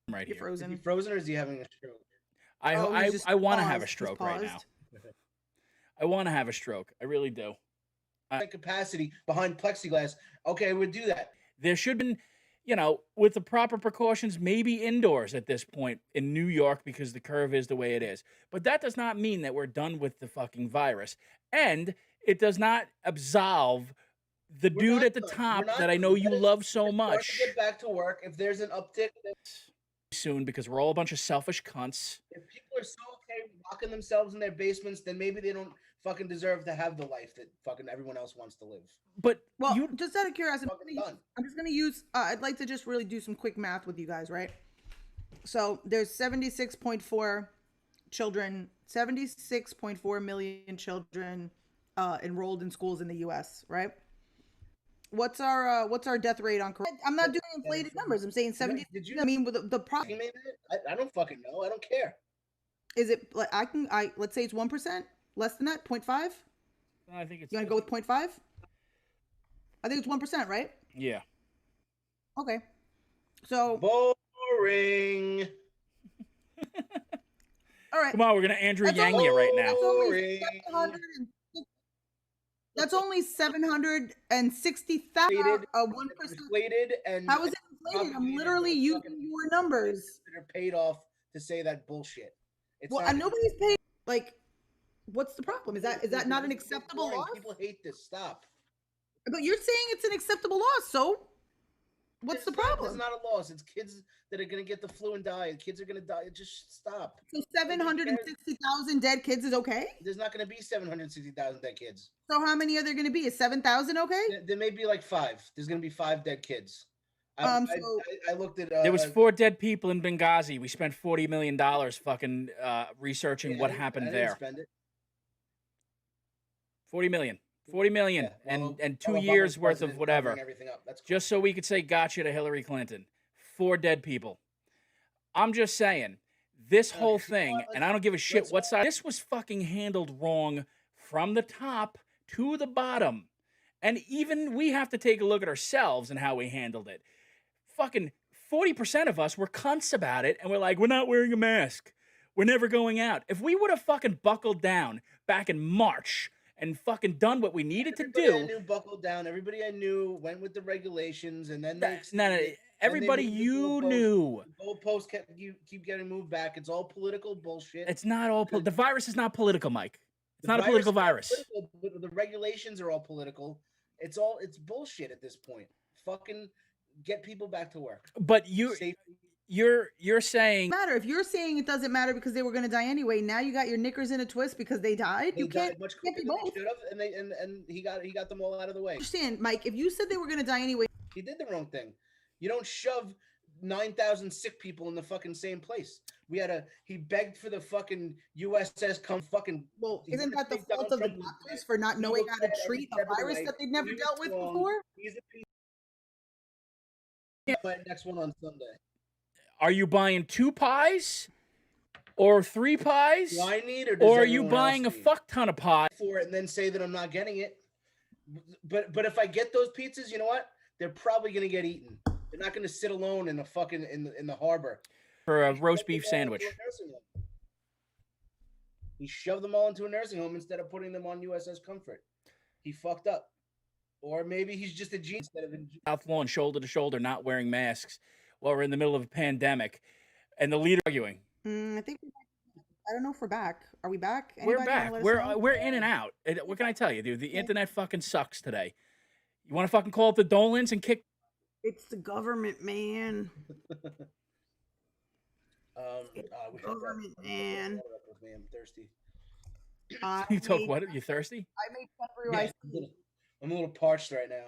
Speaker 4: right
Speaker 3: you're
Speaker 4: here.
Speaker 2: is he
Speaker 3: frozen.
Speaker 2: frozen or is he having a stroke?
Speaker 4: I want to have a
Speaker 3: Just
Speaker 4: stroke right now.
Speaker 3: paused.
Speaker 4: I want to have a stroke. I really do.
Speaker 2: Capacity behind plexiglass. Okay, we'll do that.
Speaker 4: There should have been, you know, with the proper precautions, maybe indoors at this point in New York because the curve is the way it is. But that does not mean that we're done with the fucking virus. And it does not absolve the
Speaker 2: We're
Speaker 4: dude
Speaker 2: not
Speaker 4: at the
Speaker 2: done. We're
Speaker 4: top
Speaker 2: not
Speaker 4: that I
Speaker 2: done.
Speaker 4: know you
Speaker 2: Let us-
Speaker 4: love so
Speaker 2: let's start
Speaker 4: much
Speaker 2: to get back to work. If there's an uptick,
Speaker 4: soon because we're all a bunch of selfish cunts.
Speaker 2: if people are so okay locking themselves in their basements, then maybe they don't fucking deserve to have the life that fucking everyone else wants to live.
Speaker 4: But
Speaker 3: Well,
Speaker 4: you
Speaker 3: just out of curiosity,
Speaker 2: Fucking done.
Speaker 3: I'm just gonna use. I'd like to just really do some quick math with you guys, right? So there's 76.4 children, 76.4 million children enrolled in schools in the U.S. Right? What's our death rate on corona? I'm not doing inflated numbers. I'm saying 70.
Speaker 2: Did you?
Speaker 3: I mean, with the problem
Speaker 2: You made it? I don't fucking know. I don't care.
Speaker 3: is it like let's say it's 1%, less than that, 0.5.
Speaker 4: I think it's
Speaker 3: You want to go with 0.5? I think it's 1%, right?
Speaker 4: yeah.
Speaker 3: Okay. So
Speaker 2: Boring.
Speaker 3: all right.
Speaker 4: Come on, we're gonna Andrew
Speaker 3: That's
Speaker 4: Yang
Speaker 3: only-
Speaker 4: you right now.
Speaker 3: That's only
Speaker 2: Boring.
Speaker 3: 700. That's only 760,000.
Speaker 2: Inflated.
Speaker 3: 1%.
Speaker 2: Inflated and
Speaker 3: How is it inflated? I'm literally using your numbers.
Speaker 2: that are paid off to say that bullshit. It's
Speaker 3: Well,
Speaker 2: not,
Speaker 3: nobody's paid. Like, what's the problem? Is that not an
Speaker 2: it's
Speaker 3: acceptable
Speaker 2: boring.
Speaker 3: loss?
Speaker 2: People hate this. Stop.
Speaker 3: But you're saying it's an acceptable loss. So, what's the problem?
Speaker 2: It's not a loss. It's kids that are gonna get the flu and die. Kids are gonna die. Just stop.
Speaker 3: So 760,000 dead kids is okay.
Speaker 2: There's not gonna be 760,000 dead kids.
Speaker 3: So how many are there going to be? Is 7,000 okay?
Speaker 2: There may be like 5. There's gonna be 5 dead kids. I looked at.
Speaker 4: There was 4 dead people in Benghazi. We spent $40 million fucking researching what happened there.
Speaker 2: Spend it.
Speaker 4: 40 million. 40 million
Speaker 2: Yeah, well,
Speaker 4: and 2
Speaker 2: Obama's
Speaker 4: years worth
Speaker 2: president
Speaker 4: of whatever.
Speaker 2: covering everything up. That's cool.
Speaker 4: Just so we could say gotcha to Hillary Clinton. 4 dead people. I'm just saying, this whole thing, and I don't give a shit what side, this was fucking handled wrong from the top to the bottom. And even we have to take a look at ourselves and how we handled it. Fucking 40% of us were cunts about it, and we're like, we're not wearing a mask. We're never going out. If we would have fucking buckled down back in March and fucking done what we needed
Speaker 2: Everybody
Speaker 4: to
Speaker 2: I
Speaker 4: do.
Speaker 2: knew buckled down. Everybody I knew went with the regulations, and then
Speaker 4: No, everybody you knew.
Speaker 2: Goalposts keep getting moved back. It's all political bullshit.
Speaker 4: It's not all. The virus is not political, Mike. It's
Speaker 2: The
Speaker 4: not a political virus.
Speaker 2: is political, but the regulations are all political. It's bullshit at this point. Fucking get people back to work.
Speaker 4: But
Speaker 2: Safety.
Speaker 4: you're saying
Speaker 3: Matter if you're saying it doesn't matter because they were going to die anyway. Now you got your knickers in a twist because they died.
Speaker 2: They
Speaker 3: You can't,
Speaker 2: died much
Speaker 3: can't
Speaker 2: quicker
Speaker 3: be
Speaker 2: than they
Speaker 3: both.
Speaker 2: should have, and he got them all out of the way.
Speaker 3: Understand, Mike? If you said they were going to die anyway,
Speaker 2: He did the wrong thing. You don't shove 9,000 sick people in the fucking same place. He begged for the fucking USS come fucking.
Speaker 3: well,
Speaker 2: He's
Speaker 3: isn't
Speaker 2: gonna
Speaker 3: that the
Speaker 2: take
Speaker 3: fault
Speaker 2: Donald
Speaker 3: of the
Speaker 2: Trump to
Speaker 3: doctors
Speaker 2: bed.
Speaker 3: for not
Speaker 2: He
Speaker 3: knowing
Speaker 2: looked
Speaker 3: how to
Speaker 2: at it every
Speaker 3: treat a
Speaker 2: step of the
Speaker 3: virus
Speaker 2: way.
Speaker 3: that they've never
Speaker 2: He was
Speaker 3: dealt with
Speaker 2: wrong.
Speaker 3: before?
Speaker 2: He's a piece. My next one on Sunday.
Speaker 4: are you buying 2 pies or 3 pies?
Speaker 2: Do I need or does
Speaker 4: Or are you
Speaker 2: everyone
Speaker 4: buying a
Speaker 2: else need?
Speaker 4: fuck ton of pies?
Speaker 2: For it and then say that I'm not getting it? But if I get those pizzas, you know what? They're probably gonna get eaten. They're not gonna sit alone in the fucking in the harbor.
Speaker 4: For a roast
Speaker 2: Shoved them
Speaker 4: beef
Speaker 2: all
Speaker 4: sandwich.
Speaker 2: into a nursing home. He shoved them all into a nursing home instead of putting them on USS Comfort. He fucked up. Or maybe he's just a genius instead of a
Speaker 4: South Lawn, shoulder to shoulder, not wearing masks while we're in the middle of a pandemic. And the leader arguing.
Speaker 3: I think I don't know if we're back. Are we back?
Speaker 4: We're
Speaker 3: Anybody wanna
Speaker 4: back.
Speaker 3: let us
Speaker 4: We're
Speaker 3: know?
Speaker 4: we're in and out. What can I tell you, dude? The internet fucking sucks today. You want to fucking call it the Dolans and kick?
Speaker 3: It's the government, man.
Speaker 2: we
Speaker 3: Government, man.
Speaker 2: I'm thirsty.
Speaker 4: You talk what? You thirsty?
Speaker 3: I made pepper
Speaker 2: Yeah,
Speaker 3: rice
Speaker 2: I'm a little parched right now.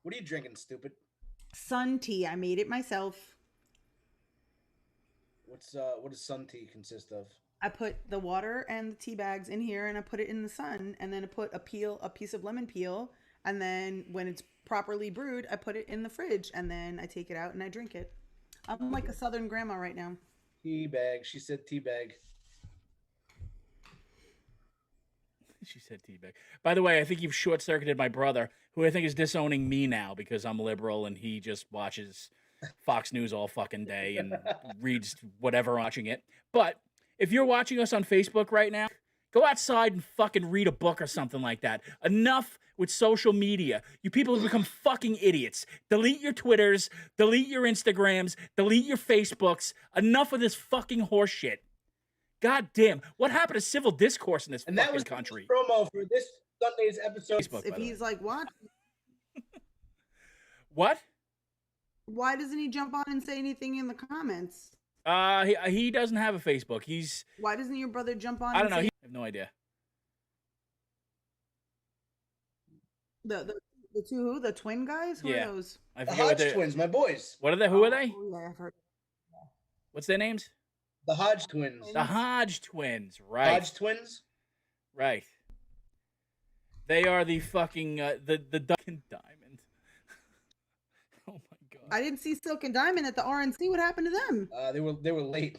Speaker 2: What are you drinking, stupid?
Speaker 3: sun tea. I made it myself.
Speaker 2: What does sun tea consist of?
Speaker 3: I put the water and the tea bags in here, and I put it in the sun, and then I put a piece of lemon peel, and then when it's properly brewed, I put it in the fridge, and then I take it out and I drink it. I'm like a Southern grandma right now.
Speaker 2: Tea bag. She said tea bag.
Speaker 4: She said teabag. By the way, I think you've short-circuited my brother, who I think is disowning me now because I'm liberal and he just watches Fox News all fucking day and reads whatever watching it. But if you're watching us on Facebook right now, Go outside and fucking read a book or something like that. Enough with social media. You people have become fucking idiots. Delete your Twitters, delete your Instagrams, delete your Facebooks. Enough of this fucking horse shit. God damn. What happened to civil discourse in this
Speaker 2: And
Speaker 4: fucking
Speaker 2: that was
Speaker 4: country?
Speaker 2: promo for this Sunday's episode.
Speaker 4: Facebook,
Speaker 3: If
Speaker 4: by the
Speaker 3: he's
Speaker 4: way.
Speaker 3: like, what?
Speaker 4: What?
Speaker 3: Why doesn't he jump on and say anything in the comments?
Speaker 4: He doesn't have a Facebook.
Speaker 3: Why doesn't your brother jump on?
Speaker 4: I don't know.
Speaker 3: And
Speaker 4: I
Speaker 3: say
Speaker 4: have no idea.
Speaker 3: the two who? The twin guys? Who
Speaker 4: Yeah.
Speaker 3: are those?
Speaker 4: I
Speaker 2: The
Speaker 4: forget what
Speaker 2: Hodge twins, my boys.
Speaker 4: What are they? Who are they?
Speaker 3: Oh, yeah, I've heard.
Speaker 4: What's their names?
Speaker 2: The Hodge twins.
Speaker 4: The Hodge twins. Right.
Speaker 2: Hodge twins.
Speaker 4: Right. They are the fucking the Dunkin' Diamond. Oh my god.
Speaker 3: I didn't see Silk and Diamond at the RNC. What happened to them?
Speaker 2: They were late.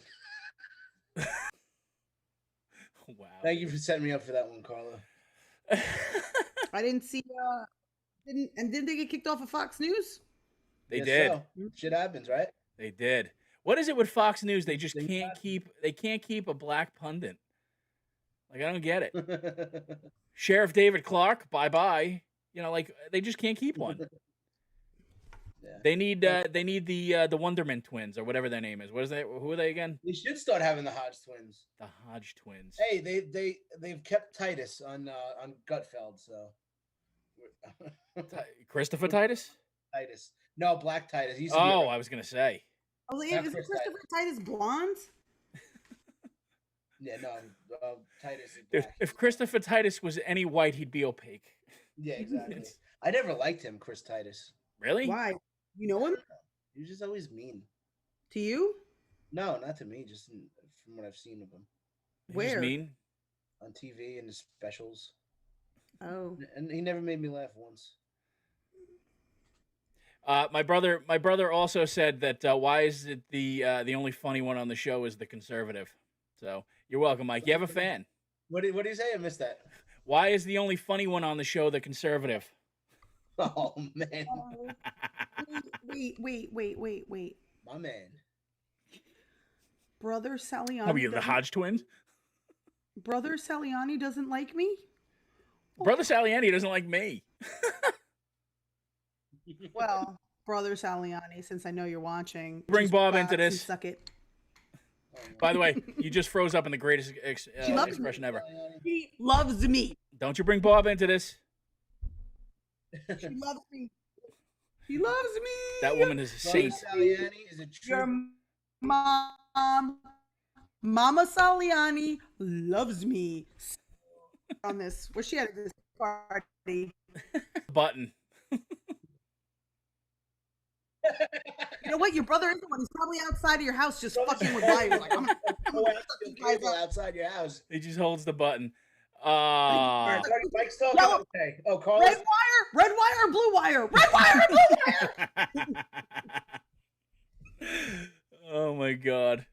Speaker 4: Wow.
Speaker 2: Thank you for setting me up for that one, Carla.
Speaker 3: I didn't see. Didn't they get kicked off of Fox News?
Speaker 4: They
Speaker 2: Guess
Speaker 4: did.
Speaker 2: so. Shit happens, right?
Speaker 4: They did. What is it with Fox News? They just
Speaker 2: They
Speaker 4: can't keep a black pundit. Like, I don't get it. Sheriff David Clark, bye-bye. You know, like, they just can't keep one.
Speaker 2: Yeah.
Speaker 4: They need the Wonderman twins or whatever their name is. What is that? Who are they again?
Speaker 2: They should start having the Hodge twins.
Speaker 4: The Hodge twins.
Speaker 2: Hey, they've kept Titus on Gutfeld, so
Speaker 4: Christopher Titus?
Speaker 2: Titus. No, Black Titus. He's
Speaker 4: Oh, I was gonna say.
Speaker 3: I was like,
Speaker 2: Not
Speaker 3: is
Speaker 2: Chris
Speaker 3: Christopher Titus blonde?
Speaker 2: yeah, no, Titus is
Speaker 4: Dude,
Speaker 2: black.
Speaker 4: if Christopher Titus was any white, he'd be opaque.
Speaker 2: Yeah, exactly. I never liked him, Chris Titus.
Speaker 4: Really?
Speaker 3: Why? You know him?
Speaker 2: He was just always mean.
Speaker 3: To you?
Speaker 2: No, not to me. Just from what I've seen of him
Speaker 4: He
Speaker 3: Where?
Speaker 4: just mean?
Speaker 2: on TV and his specials,
Speaker 3: Oh.
Speaker 2: and he never made me laugh once.
Speaker 4: My brother also said that why is it the only funny one on the show is the conservative? So you're welcome, Mike. You have a fan.
Speaker 2: What did he say? I missed that.
Speaker 4: Why is the only funny one on the show the conservative?
Speaker 2: Oh man,
Speaker 3: Wait.
Speaker 2: my man.
Speaker 3: Brother Saliani.
Speaker 4: Oh, you the
Speaker 3: doesn't-
Speaker 4: Hodge twins?
Speaker 3: Brother Saliani doesn't like me?
Speaker 4: Brother Saliani doesn't like me.
Speaker 3: Well, Brother Saliani, since I know you're watching.
Speaker 4: Bring
Speaker 3: just
Speaker 4: Bob
Speaker 3: relax
Speaker 4: into
Speaker 3: and
Speaker 4: this.
Speaker 3: Suck it.
Speaker 4: By the way, you just froze up in the greatest
Speaker 3: She loves
Speaker 4: expression ever.
Speaker 3: He loves me.
Speaker 4: Don't you bring Bob into this?
Speaker 3: She loves me. He loves me.
Speaker 4: That woman is a saint.
Speaker 2: Saliani is a
Speaker 3: Your
Speaker 2: true.
Speaker 3: mom, Mama Saliani, loves me. On this, where's she at this party?
Speaker 4: Button.
Speaker 3: You know what? Your brother is the one. He's probably outside of your house just fucking with wires. Like, I'm gonna suck you guys
Speaker 2: Cable
Speaker 3: up.
Speaker 2: outside your house.
Speaker 4: He just holds the button.
Speaker 2: All right, Mike's talking.
Speaker 3: Yellow.
Speaker 2: Okay. Oh, Carlos.
Speaker 3: Red wire or blue wire? Red wire or blue wire?
Speaker 4: Oh my god.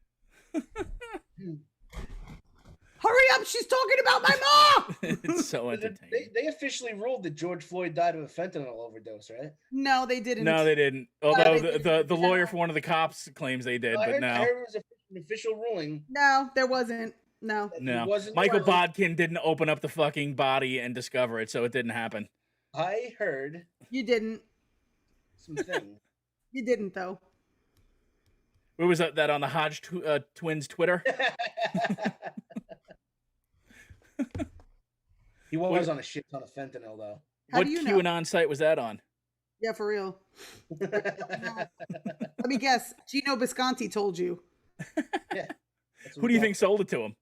Speaker 3: Hurry up! She's talking about my mom.
Speaker 4: It's so entertaining.
Speaker 2: They officially ruled that George Floyd died of a fentanyl overdose, right?
Speaker 3: No, they didn't.
Speaker 4: No, they didn't. Although
Speaker 3: they
Speaker 4: the lawyer for one of the cops claims they did,
Speaker 2: I
Speaker 4: but
Speaker 2: heard,
Speaker 4: no.
Speaker 2: I heard it was an official ruling.
Speaker 3: No, there wasn't. No.
Speaker 2: That
Speaker 4: No.
Speaker 2: it wasn't
Speaker 4: Michael
Speaker 2: violent.
Speaker 4: Bodkin didn't open up the fucking body and discover it, so it didn't happen.
Speaker 2: I heard
Speaker 3: You didn't.
Speaker 2: something.
Speaker 3: You didn't though.
Speaker 4: Where was that on the Hodge twins Twitter?
Speaker 2: He was on a shit ton of fentanyl, though.
Speaker 3: How
Speaker 4: What
Speaker 3: do you know?
Speaker 4: QAnon site was that on?
Speaker 3: Yeah, for real. Let me guess. Gino Bisconti told you.
Speaker 2: Yeah.
Speaker 4: Who do you think sold it to him?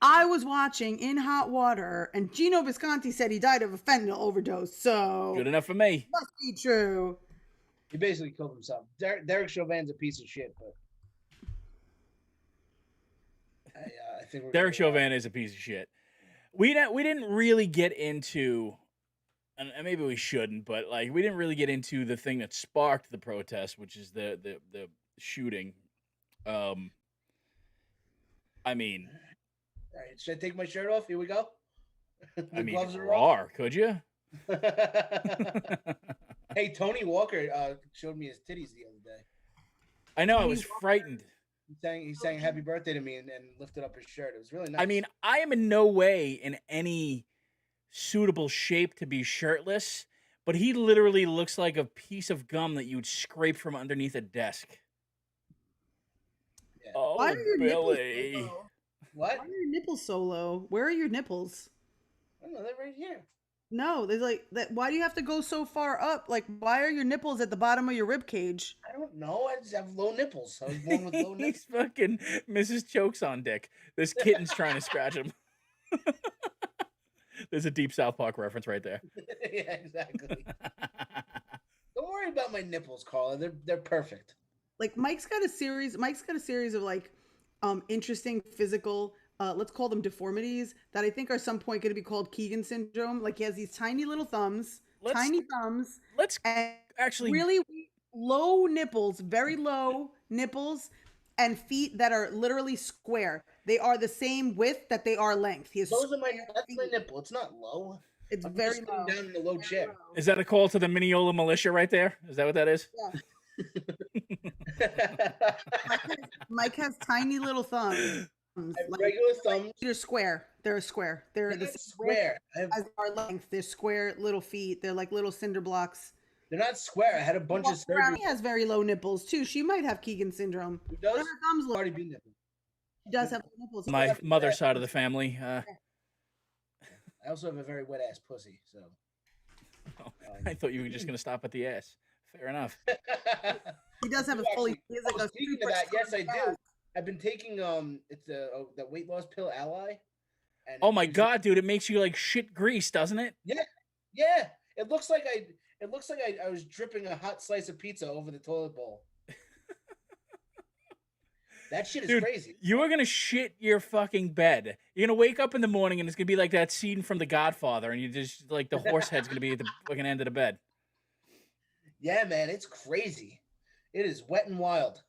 Speaker 3: I was watching In Hot Water, and Gino Bisconti said he died of a fentanyl overdose. So
Speaker 4: Good enough for me.
Speaker 3: must be true.
Speaker 2: He basically killed himself. Derek Chauvin's a piece of shit, but I think we're
Speaker 4: Derek
Speaker 2: gonna-
Speaker 4: Chauvin is a piece of shit. We didn't really get into, and maybe we shouldn't, but like we didn't really get into the thing that sparked the protest, which is the shooting. I mean,
Speaker 2: All right, should I take my shirt off? Here we go.
Speaker 4: I mean,
Speaker 2: gloves are off.
Speaker 4: raw, could you?
Speaker 2: Hey, Tony Walker showed me his titties the other day.
Speaker 4: I know. I was frightened.
Speaker 2: He sang happy birthday to me and lifted up his shirt. It was really nice.
Speaker 4: I mean, I am in no way in any suitable shape to be shirtless, but he literally looks like a piece of gum that you'd scrape from underneath a desk.
Speaker 2: Yeah.
Speaker 4: Oh,
Speaker 3: Why are your
Speaker 4: Billy.
Speaker 3: nipples so low?
Speaker 2: What?
Speaker 3: Why are your nipples so low? Where are your nipples?
Speaker 2: I don't know. They're right here.
Speaker 3: No, there's like that. Why do you have to go so far up? Like, why are your nipples at the bottom of your rib cage?
Speaker 2: I don't know. I just have low nipples. I was born with low nipples.
Speaker 4: He's fucking Mrs. Chokes on dick. This kitten's trying to scratch him. There's a deep South Park reference right there.
Speaker 2: Yeah, exactly. Don't worry about my nipples, Carla. They're perfect.
Speaker 3: Like Mike's got a series of like interesting physical let's call them deformities that I think are some point going to be called Keegan syndrome. Like he has these tiny little thumbs,
Speaker 4: Let's
Speaker 3: and
Speaker 4: actually
Speaker 3: really low nipples, very low nipples, and feet that are literally square. They are the same width that they are length. He has
Speaker 2: That's
Speaker 3: square
Speaker 2: my
Speaker 3: feet.
Speaker 2: nipple. It's not low.
Speaker 3: It's
Speaker 2: I'm
Speaker 3: very
Speaker 2: just sitting
Speaker 3: low.
Speaker 2: down in a low chair.
Speaker 4: Is that a call to the Mineola militia right there? Is that what that is?
Speaker 3: Yeah. Mike has tiny little thumbs. Like,
Speaker 2: Regular thumbs.
Speaker 3: they're square. They're square. They're
Speaker 2: They're
Speaker 3: the
Speaker 2: not
Speaker 3: same
Speaker 2: square.
Speaker 3: width as our length. They're square little feet. They're like little cinder blocks.
Speaker 2: They're not square. I had a bunch of surgery.
Speaker 3: She has very low nipples too. She might have Keegan syndrome.
Speaker 2: Who does?
Speaker 3: Her thumbs look.
Speaker 2: Already been nipple.
Speaker 3: She does have nipples.
Speaker 4: My mother's side of the family.
Speaker 2: I also have a very wet ass pussy. So.
Speaker 4: I thought you were just gonna stop at the ass. Fair enough.
Speaker 3: He does have a fully. He has like a
Speaker 2: Speaking of that, yes, I do. I've been taking it's that weight loss pill Ally. And
Speaker 4: Oh my god, dude! It makes you like shit grease, doesn't it?
Speaker 2: Yeah. It looks like I was dripping a hot slice of pizza over the toilet bowl. That shit is
Speaker 4: Dude,
Speaker 2: crazy.
Speaker 4: You are gonna shit your fucking bed. You're gonna wake up in the morning and it's gonna be like that scene from The Godfather, and you just like the horse head's gonna be at the fucking end of the bed.
Speaker 2: Yeah, man, it's crazy. It is wet and wild.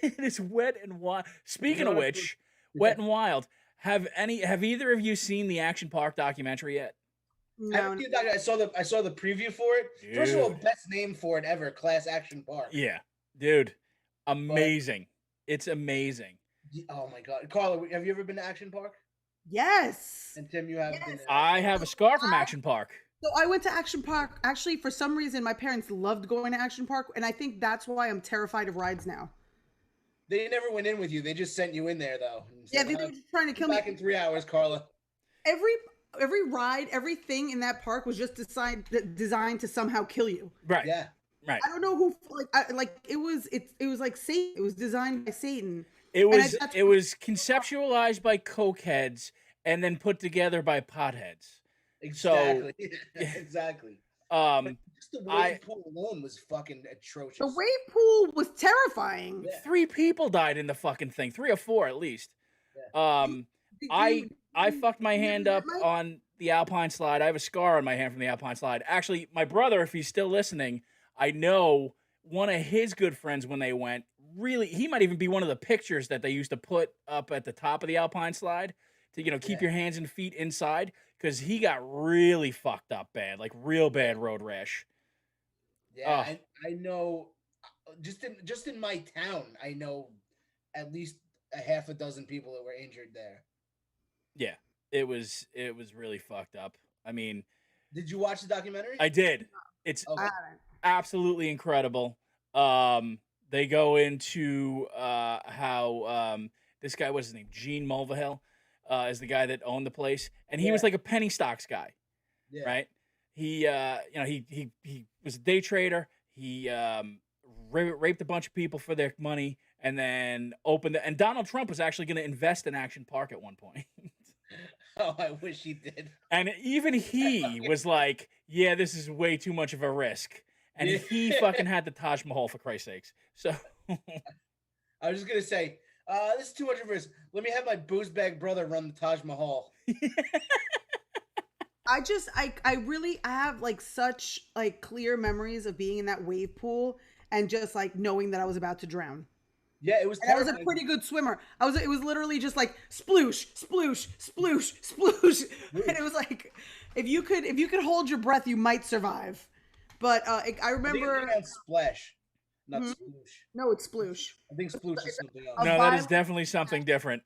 Speaker 4: It is wet and wild. Speaking
Speaker 2: You
Speaker 4: of
Speaker 2: know,
Speaker 4: which, wet and wild. Have either of you seen the Action Park documentary yet?
Speaker 3: No,
Speaker 2: I saw the preview for it.
Speaker 4: Dude.
Speaker 2: First of all, best name for it ever, Class Action Park.
Speaker 4: Yeah, dude, amazing. It's amazing.
Speaker 2: Oh my god, Carla, have you ever been to Action Park?
Speaker 3: Yes.
Speaker 2: And Tim, you haven't been there.
Speaker 4: I have a scar from Action Park.
Speaker 3: So I went to Action Park. Actually, for some reason, my parents loved going to Action Park, and I think that's why I'm terrified of rides now.
Speaker 2: They never went in with you. They just sent you in there, though.
Speaker 3: Yeah, they were just trying to kill me.
Speaker 2: Back in 3 hours, Carla.
Speaker 3: Every ride, everything in that park was just designed to somehow kill you.
Speaker 4: Right.
Speaker 2: Yeah.
Speaker 4: Right.
Speaker 3: I don't know who it was like Satan. It was designed by Satan.
Speaker 4: It was conceptualized by cokeheads and then put together by potheads.
Speaker 2: Exactly.
Speaker 4: So,
Speaker 2: exactly. Just the wave pool alone was fucking atrocious.
Speaker 3: The wave pool was terrifying.
Speaker 2: Yeah.
Speaker 4: 3 people died in the fucking thing. 3 or 4 at least. Yeah. I fucked my hand up on the Alpine slide. I have a scar on my hand from the Alpine slide. Actually, my brother, if he's still listening, I know one of his good friends when they went, really, he might even be one of the pictures that they used to put up at the top of the Alpine slide to, keep your hands and feet inside, because he got really fucked up bad, like real bad road rash.
Speaker 2: Yeah, I know. Just in my town, I know at least a half a dozen people that were injured there.
Speaker 4: Yeah, it was really fucked up. I mean,
Speaker 2: did you watch the documentary?
Speaker 4: I did. It's absolutely incredible. They go into how this guy, what's his name, Gene Mulvihill, is the guy that owned the place, and he was like a penny stocks guy, right? He he was a day trader. He raped a bunch of people for their money, and then opened it. And Donald Trump was actually going to invest in Action Park at one point.
Speaker 2: Oh, I wish he did.
Speaker 4: And even he was like, yeah, this is way too much of a risk. And he fucking had the Taj Mahal, for Christ's sakes. So
Speaker 2: I was just going to say, this is too much of a risk. Let me have my booze bag brother run the Taj Mahal.
Speaker 3: I really have like such like clear memories of being in that wave pool and just like knowing that I was about to drown.
Speaker 2: Yeah, it was.
Speaker 3: I was a pretty good swimmer. It was literally just like sploosh, sploosh, sploosh, sploosh, and it was like if you could hold your breath, you might survive. But I remember
Speaker 2: splash. not
Speaker 3: Mhm.
Speaker 2: sploosh.
Speaker 3: No, it's sploosh.
Speaker 2: I think sploosh is something else.
Speaker 3: A
Speaker 4: No, that is
Speaker 3: violent
Speaker 4: definitely something different.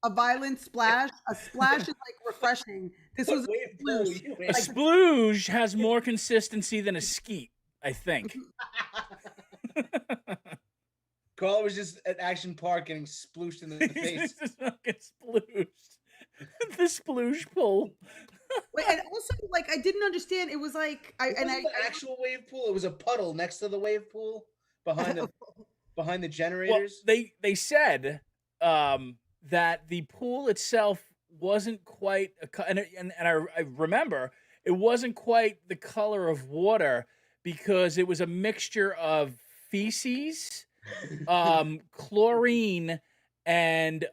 Speaker 3: A violent splash. A splash is like refreshing. This was
Speaker 2: What wave
Speaker 3: a
Speaker 2: pool
Speaker 3: sploosh.
Speaker 2: you
Speaker 4: A
Speaker 2: in?
Speaker 4: splooge has more consistency than a skeet, I think.
Speaker 2: Carla was just at Action Park getting splooshed in the face.
Speaker 4: This is fucking splooged. The splooge pull.
Speaker 3: Wait, and also like I didn't understand. It was like
Speaker 2: It wasn't the actual wave pool. It was a puddle next to the wave pool behind the
Speaker 4: Well,
Speaker 2: generators.
Speaker 4: they said that the pool itself wasn't quite and I remember it wasn't quite the color of water because it was a mixture of feces, chlorine, and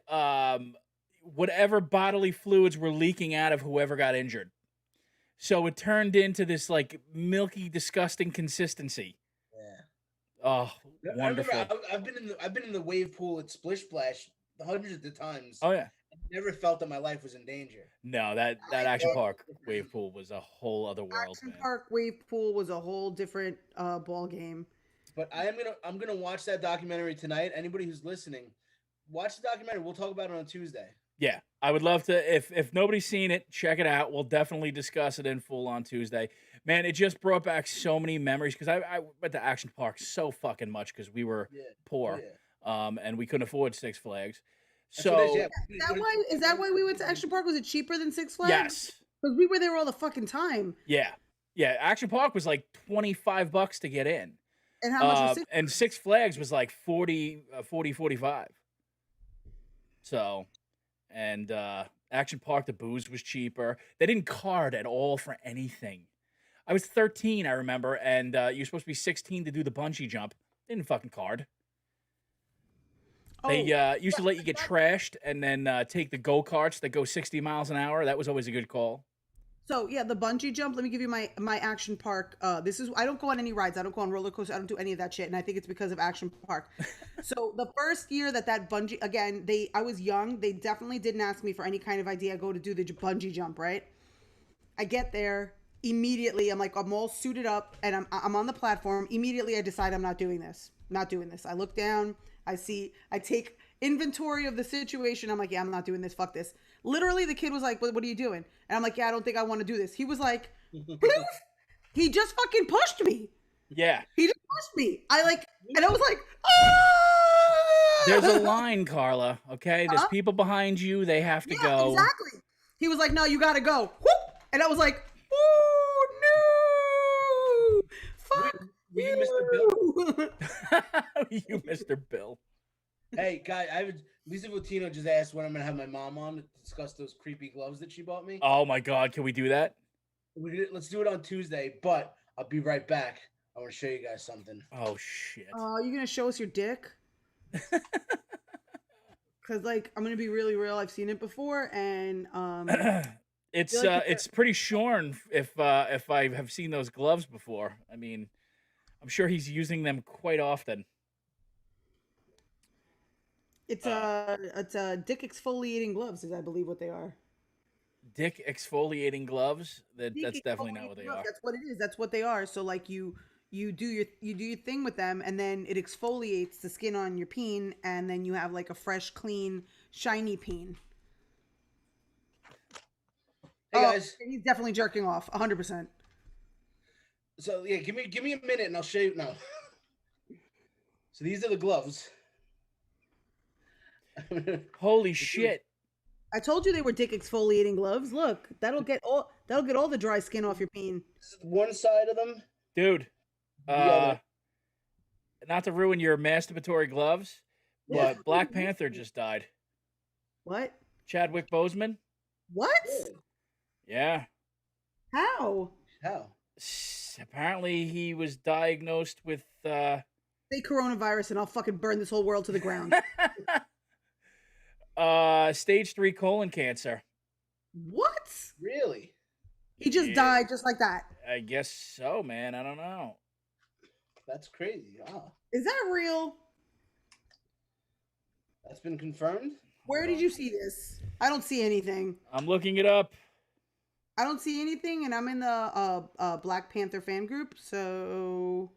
Speaker 4: whatever bodily fluids were leaking out of whoever got injured. So it turned into this like milky, disgusting consistency.
Speaker 2: Yeah.
Speaker 4: Oh,
Speaker 2: I
Speaker 4: wonderful.
Speaker 2: remember I've been in the wave pool at Splish Splash hundreds of times.
Speaker 4: Oh yeah.
Speaker 2: I never felt that my life was in danger.
Speaker 4: No, that Action Park wave pool was a whole other world,
Speaker 3: Action
Speaker 4: man.
Speaker 3: Park wave pool was a whole different ball game.
Speaker 2: But I'm gonna watch that documentary tonight. Anybody who's listening, watch the documentary. We'll talk about it on Tuesday.
Speaker 4: Yeah, I would love to. If nobody's seen it, check it out. We'll definitely discuss it in full on Tuesday. Man, it just brought back so many memories because I went to Action Park so fucking much because we were poor, and we couldn't afford Six Flags. So
Speaker 3: Is that why we went to Action Park? Was it cheaper than Six Flags?
Speaker 4: Yes,
Speaker 3: because we were there all the fucking time.
Speaker 4: Yeah. Action Park was like $25 to get in.
Speaker 3: And how much was Six Flags?
Speaker 4: And Six Flags was like 45. So, and Action Park, the booze was cheaper. They didn't card at all for anything. I was 13, I remember, and you're supposed to be 16 to do the bungee jump. They didn't fucking card. They used to let you get trashed and then take the go-karts that go 60 miles an hour. That was always a good call.
Speaker 3: So yeah, the bungee jump. Let me give you my Action Park. I don't go on any rides. I don't go on roller coasters. I don't do any of that shit. And I think it's because of Action Park. So the first year that bungee, again, I was young. They definitely didn't ask me for any kind of idea. I go to do the bungee jump, right? I get there immediately. I'm all suited up and I'm on the platform. Immediately I decide I'm not doing this. Not doing this. I look down. I take inventory of the situation. I'm like, yeah, I'm not doing this. Fuck this. Literally, the kid was like, what are you doing? And I'm like, yeah, I don't think I want to do this. He was like, Bloof! He just fucking pushed me.
Speaker 4: Yeah.
Speaker 3: He just pushed me. And I was like, ah!
Speaker 4: There's a line, Carla, okay? There's people behind you. They have to go.
Speaker 3: Exactly. He was like, no, you got to go. Whoop! And I was like, oh, no. Fuck
Speaker 2: Were you Mr. Bill?
Speaker 4: You Mr. Bill.
Speaker 2: Hey, guy, Lisa Votino just asked when I'm gonna have my mom on to discuss those creepy gloves that she bought me.
Speaker 4: Oh my God, can we do that?
Speaker 2: Let's do it on Tuesday, but I'll be right back. I want to show you guys something.
Speaker 4: Oh shit.
Speaker 3: Oh, you gonna show us your dick? Cause I'm gonna be really real. I've seen it before, and
Speaker 4: it's pretty shorn if I have seen those gloves before. I mean, I'm sure he's using them quite often.
Speaker 3: It's a dick exfoliating gloves, is I believe what they are.
Speaker 4: Dick exfoliating gloves? That's definitely not what they are.
Speaker 3: That's what it is. That's what they are. So you do your thing with them, and then it exfoliates the skin on your peen, and then you have a fresh, clean, shiny peen.
Speaker 2: Hey guys,
Speaker 3: he's definitely jerking off, 100%.
Speaker 2: So yeah, give me a minute, and I'll show you now. So these are the gloves.
Speaker 4: Holy shit!
Speaker 3: I told you they were dick exfoliating gloves. Look, that'll get all the dry skin off your peen.
Speaker 2: This is one side of them,
Speaker 4: dude. Not to ruin your masturbatory gloves, but Black Panther just died.
Speaker 3: What?
Speaker 2: Chadwick Boseman.
Speaker 3: What?
Speaker 4: Yeah.
Speaker 3: How?
Speaker 4: Apparently, he was diagnosed with.
Speaker 3: Say coronavirus, and I'll fucking burn this whole world to the ground.
Speaker 4: Stage 3 colon cancer.
Speaker 3: What?
Speaker 2: Really?
Speaker 3: He just died just like that.
Speaker 4: I guess so, man. I don't know.
Speaker 2: That's crazy. Huh?
Speaker 3: Is that real?
Speaker 2: That's been confirmed?
Speaker 3: Where did you see this? I don't see anything.
Speaker 4: I'm looking it up.
Speaker 3: I don't see anything, and I'm in the Black Panther fan group, so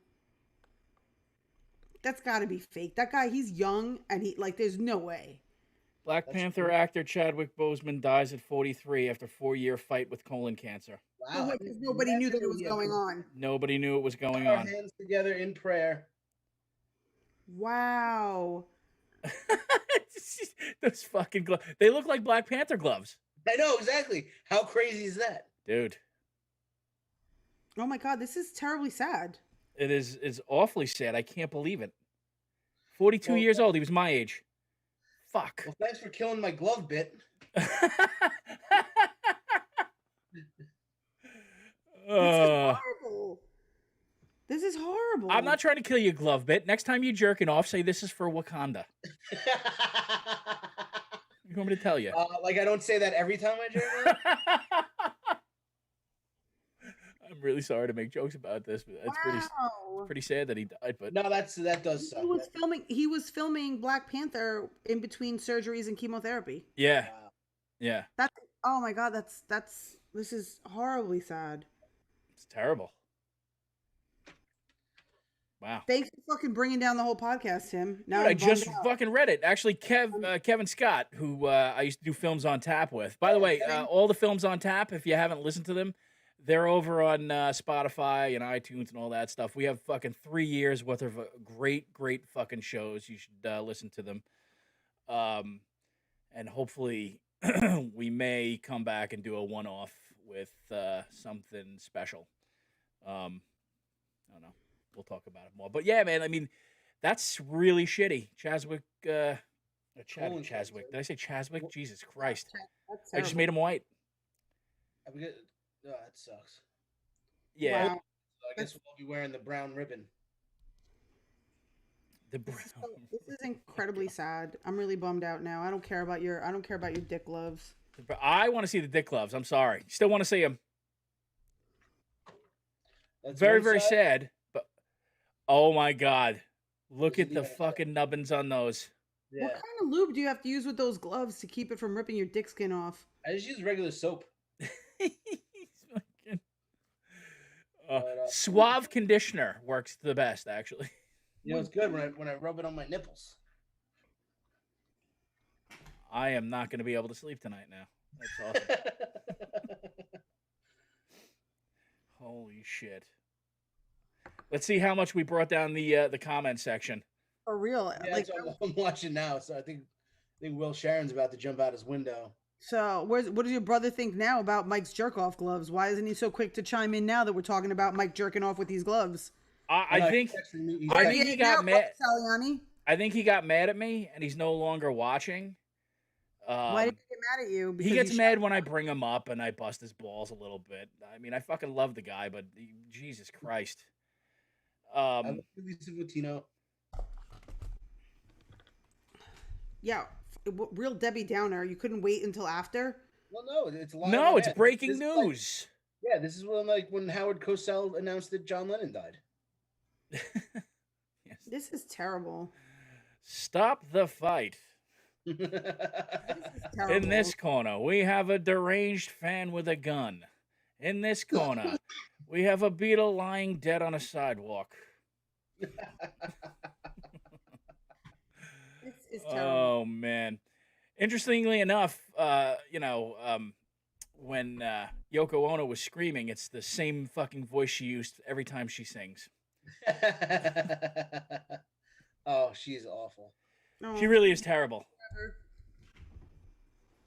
Speaker 3: That's got to be fake. That guy, he's young, and there's no way.
Speaker 4: Black Panther actor Chadwick Boseman dies at 43 after 4-year fight with colon cancer.
Speaker 2: Wow.
Speaker 3: Because nobody knew that it was going on.
Speaker 4: Nobody knew it was going
Speaker 2: Our
Speaker 4: on.
Speaker 2: hands together in prayer.
Speaker 3: Wow.
Speaker 4: Those fucking gloves. They look like Black Panther gloves.
Speaker 2: I know, exactly. How crazy is that?
Speaker 4: Dude.
Speaker 3: Oh my God, this is terribly sad.
Speaker 4: It's awfully sad. I can't believe it. 42 years old. He was my age. Fuck.
Speaker 2: Well, thanks for killing my glove bit.
Speaker 3: Horrible. This is horrible.
Speaker 4: I'm not trying to kill you, glove bit. Next time you're jerking off, say this is for Wakanda. You want me to tell you?
Speaker 2: Like I don't say that every time I jerk off.
Speaker 4: I'm really sorry to make jokes about this, but that's pretty sad that he died. But
Speaker 2: no, that does suck.
Speaker 3: He was filming Black Panther in between surgeries and chemotherapy.
Speaker 4: Yeah,
Speaker 2: Wow.
Speaker 4: yeah.
Speaker 3: Oh my God, this is horribly sad.
Speaker 4: It's terrible. Wow.
Speaker 3: Thanks for fucking bringing down the whole podcast, Tim. Now
Speaker 4: Dude, I just fucking read it. Actually, Kevin Scott, who I used to do Films on Tap with. By the way, all the Films on Tap, if you haven't listened to them, they're over on Spotify and iTunes and all that stuff. We have fucking 3 years worth of great fucking shows. You should listen to them. And hopefully we may come back and do a one-off with something special. I don't know. We'll talk about it more. But yeah, man, I mean, that's really shitty. Chadwick. Did I say Chadwick? Jesus Christ. I just made him white.
Speaker 2: Oh, that sucks.
Speaker 4: Yeah.
Speaker 3: Wow.
Speaker 2: So I guess we'll be wearing the brown ribbon.
Speaker 4: The brown.
Speaker 3: This is incredibly sad. I'm really bummed out now. I don't care about your dick gloves.
Speaker 4: I want to see the dick gloves. I'm sorry. Still want to see them.
Speaker 2: That's
Speaker 4: Very sad. But oh my God, look
Speaker 2: Those
Speaker 4: at
Speaker 2: are
Speaker 4: the
Speaker 2: the
Speaker 4: fucking nubbins on those.
Speaker 2: Yeah.
Speaker 3: What kind of lube do you have to use with those gloves to keep it from ripping your dick skin off?
Speaker 2: I just use regular soap.
Speaker 4: Suave conditioner works the best, actually.
Speaker 2: You know, it's good when I rub it on my nipples.
Speaker 4: I am not going to be able to sleep tonight now. That's awesome. Holy shit. Let's see how much we brought down the comment section.
Speaker 3: For real.
Speaker 2: Yeah, I'm watching now, so I think Will Sharon's about to jump out his window.
Speaker 3: So, what does your brother think now about Mike's jerk-off gloves? Why isn't he so quick to chime in now that we're talking about Mike jerking off with these gloves?
Speaker 4: I think he got mad.
Speaker 3: Saliani?
Speaker 4: I think he got mad at me, and he's no longer watching.
Speaker 3: Why did he get mad at you?
Speaker 4: He gets mad when I bring him up and I bust his balls a little bit. I mean, I fucking love the guy, but Jesus Christ.
Speaker 2: I'm Latino.
Speaker 3: Yeah, real Debbie Downer. You couldn't wait until after?
Speaker 2: Well, no, it's live.
Speaker 4: No, it's
Speaker 2: on air.
Speaker 4: breaking
Speaker 2: This is
Speaker 4: news.
Speaker 2: Yeah, this is when Howard Cosell announced that John Lennon died.
Speaker 4: Yes.
Speaker 3: This is terrible.
Speaker 4: Stop the fight.
Speaker 3: This is terrible.
Speaker 4: In this corner, we have a deranged fan with a gun. In this corner, we have a beetle lying dead on a sidewalk.
Speaker 3: This is terrible.
Speaker 4: Oh, man. Interestingly enough, when Yoko Ono was screaming, it's the same fucking voice she used every time she sings.
Speaker 2: Oh, she's awful.
Speaker 3: Oh.
Speaker 4: She really is terrible.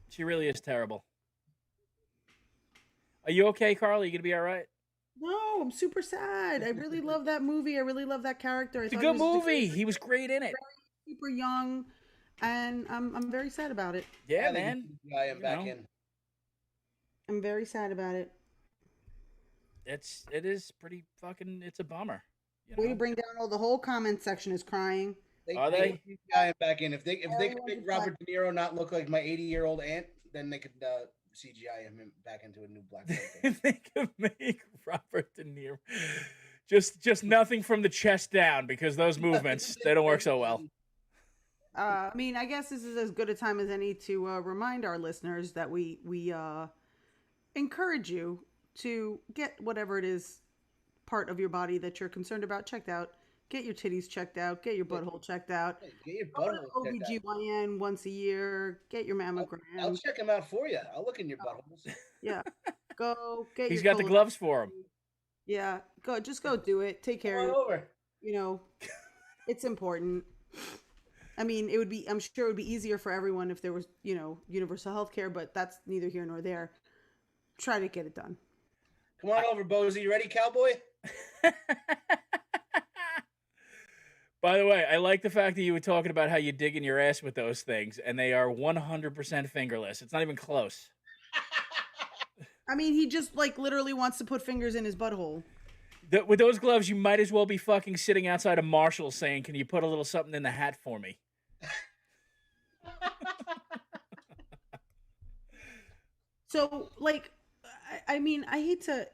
Speaker 4: She really is terrible. Are you okay, Carla? You gonna be all right?
Speaker 3: No, I'm super sad. I really love that movie. I really love that character.
Speaker 4: It's a good movie. He was great in it.
Speaker 3: Super young, and I'm very sad about it.
Speaker 4: Yeah, man.
Speaker 2: I am back in.
Speaker 3: I'm very sad about it.
Speaker 4: It is pretty fucking. It's a bummer.
Speaker 3: Way to bring down the whole comment section is crying.
Speaker 4: Are they?
Speaker 2: I am back in. If they could make Robert De Niro not look like my 80-year-old aunt, then they could CGI him back into a new black character.
Speaker 4: They could make Robert De Niro just nothing from the chest down, because those movements they don't work so well.
Speaker 3: I mean, I guess this is as good a time as any to remind our listeners that we encourage you to get whatever it is part of your body that you're concerned about checked out Get your titties checked out. Get your butthole checked out.
Speaker 2: Hey, get your
Speaker 3: Go to
Speaker 2: butthole
Speaker 3: the
Speaker 2: checked out.
Speaker 3: OBGYN once a year. Get your mammogram.
Speaker 2: I'll check him out for you. I'll look in your buttholes.
Speaker 3: Yeah. Go get
Speaker 4: He's
Speaker 3: your
Speaker 4: got the gloves for him.
Speaker 3: Yeah. Just go do it. Take
Speaker 2: Come
Speaker 3: care
Speaker 2: on
Speaker 3: of
Speaker 2: over.
Speaker 3: it's important. I mean, I'm sure it would be easier for everyone if there was, universal health care, but that's neither here nor there. Try to get it done.
Speaker 2: Come on over, Bozy. You ready, cowboy?
Speaker 4: By the way, I like the fact that you were talking about how you dig in your ass with those things, and they are 100% fingerless. It's not even close.
Speaker 3: I mean, he just literally wants to put fingers in his butthole.
Speaker 4: With those gloves, you might as well be fucking sitting outside of Marshall saying, "Can you put a little something in the hat for me?"
Speaker 3: So, I mean, I hate to,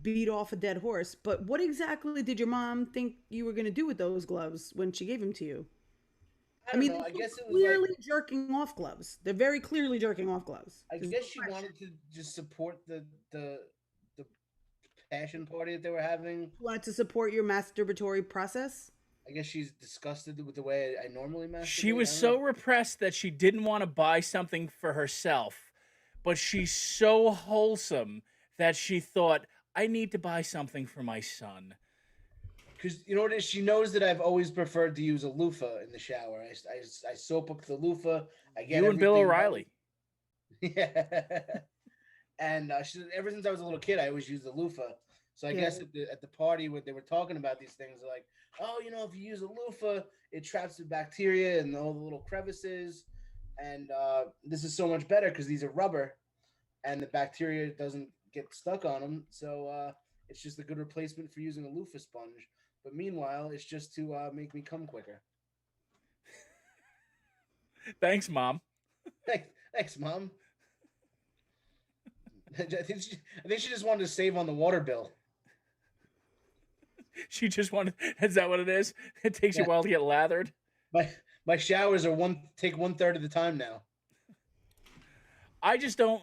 Speaker 3: beat off a dead horse, but what exactly did your mom think you were going to do with those gloves when she gave them to you?
Speaker 2: I don't know. I guess it was
Speaker 3: clearly jerking off gloves. They're very clearly jerking off gloves.
Speaker 2: I guess she wanted to just support the passion party that they were having.
Speaker 3: Wanted to support your masturbatory process.
Speaker 2: I guess she's disgusted with the way I normally masturbate.
Speaker 4: She was so repressed that she didn't want to buy something for herself, but she's so wholesome that she thought, I need to buy something for my son.
Speaker 2: Because you know what it is? She knows that I've always preferred to use a loofah in the shower. I soap up the loofah. I get
Speaker 4: you and Bill O'Reilly.
Speaker 2: Yeah. And ever since I was a little kid, I always used the loofah. So I guess at the party when they were talking about these things, they're like, oh, if you use a loofah, it traps the bacteria and all the little crevices. And this is so much better because these are rubber and the bacteria doesn't get stuck on them. So it's just a good replacement for using a loofah sponge. But meanwhile, it's just to make me come quicker.
Speaker 4: Thanks, Mom.
Speaker 2: Thanks, Mom. I think she just wanted to save on the water bill.
Speaker 4: She just wanted. Is that what it is? It takes you a while to get lathered.
Speaker 2: My showers are take 1/3 of the time now.
Speaker 4: I just don't.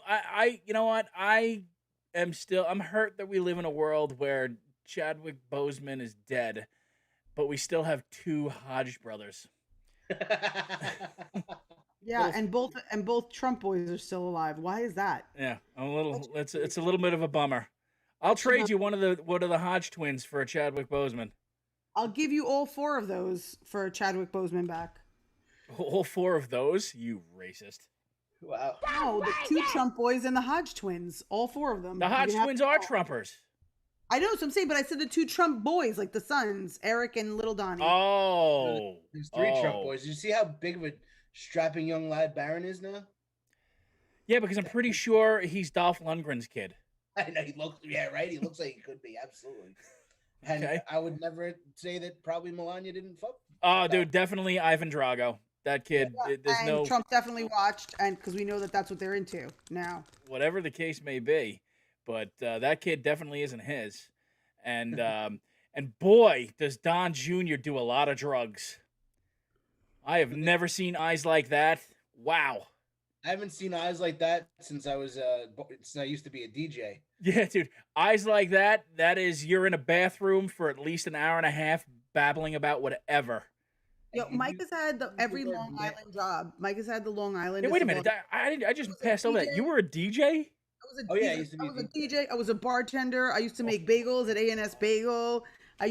Speaker 4: You know what? I'm hurt that we live in a world where Chadwick Boseman is dead, but we still have two Hodge brothers.
Speaker 3: Yeah, and both Trump boys are still alive. Why is that?
Speaker 4: Yeah, it's a little bit of a bummer. I'll trade you one of the Hodge twins for a Chadwick Boseman.
Speaker 3: I'll give you all 4 of those for Chadwick Boseman back.
Speaker 4: All 4 of those? You racist.
Speaker 2: Wow.
Speaker 3: No, the 2 Trump boys and the Hodge twins. All 4 of them.
Speaker 4: The Hodge twins are Trumpers.
Speaker 3: I know, so I'm saying, but I said the 2 Trump boys, like the sons, Eric and Little Donnie.
Speaker 4: Oh.
Speaker 2: There's 3 Trump boys. Did you see how big of a strapping young lad Barron is now?
Speaker 4: Yeah, because I'm pretty sure he's Dolph Lundgren's kid.
Speaker 2: I know, he looks like he could be, absolutely. And okay. I would never say that probably Melania didn't fuck.
Speaker 4: Oh, dude, definitely Ivan Drago. That kid,
Speaker 3: and Trump definitely watched, and because we know that that's what they're into now.
Speaker 4: Whatever the case may be, but that kid definitely isn't his. And and boy, does Don Jr. do a lot of drugs. I have never seen eyes like that. Wow.
Speaker 2: I haven't seen eyes like that since I used to be a DJ.
Speaker 4: Yeah, dude. Eyes like that, that is, you're in a bathroom for at least an hour and a half babbling about whatever.
Speaker 3: Yo, Mike has had every Long Island job. Mike has had the Long Island.
Speaker 4: Hey, wait a minute. I just passed over that. You were a DJ?
Speaker 3: I used to be a DJ. I was a bartender. I used to make bagels at A&S Bagel. I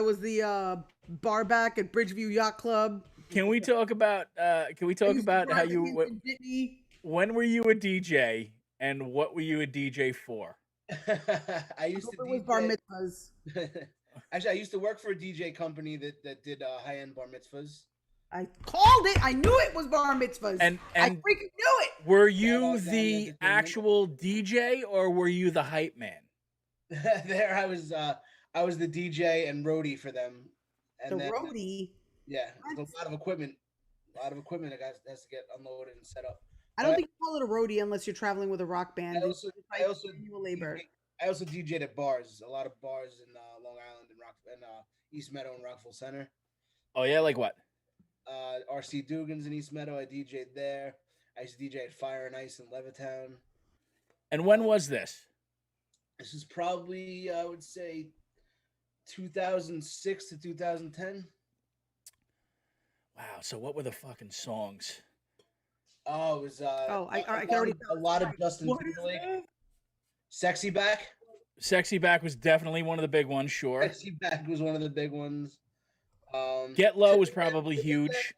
Speaker 3: was the bar back at Bridgeview Yacht Club.
Speaker 4: Can we talk about how you when were you a DJ and what were you a DJ for?
Speaker 2: I used to DJ
Speaker 3: with bar mitzvahs.
Speaker 2: Actually, I used to work for a DJ company that did high-end bar mitzvahs.
Speaker 3: I called it. I knew it was bar mitzvahs.
Speaker 4: And
Speaker 3: I freaking knew it.
Speaker 4: Were you the actual DJ or were you the hype man?
Speaker 2: There I was the DJ and roadie for them. And
Speaker 3: the roadie?
Speaker 2: Yeah, there's a lot of equipment. that has to get unloaded and set up.
Speaker 3: I don't think you call it a roadie unless you're traveling with a rock band.
Speaker 2: I also DJ'd at bars, a lot of bars in Long Island and East Meadow and Rockville Center.
Speaker 4: Oh yeah, like what?
Speaker 2: RC Dugan's in East Meadow. I DJ'd there. I used to DJ at Fire and Ice in Levittown.
Speaker 4: And when was this?
Speaker 2: This is probably, I would say, 2006 to 2010.
Speaker 4: Wow. So what were the fucking songs?
Speaker 2: Oh, it was
Speaker 3: I can already
Speaker 2: a lot of Justin
Speaker 4: What is
Speaker 2: Timberlake.
Speaker 4: that?
Speaker 2: Sexy Back.
Speaker 4: Sexy Back was definitely one of the big ones. Sure.
Speaker 2: Sexy Back was one of the big ones.
Speaker 4: Get Low was probably huge.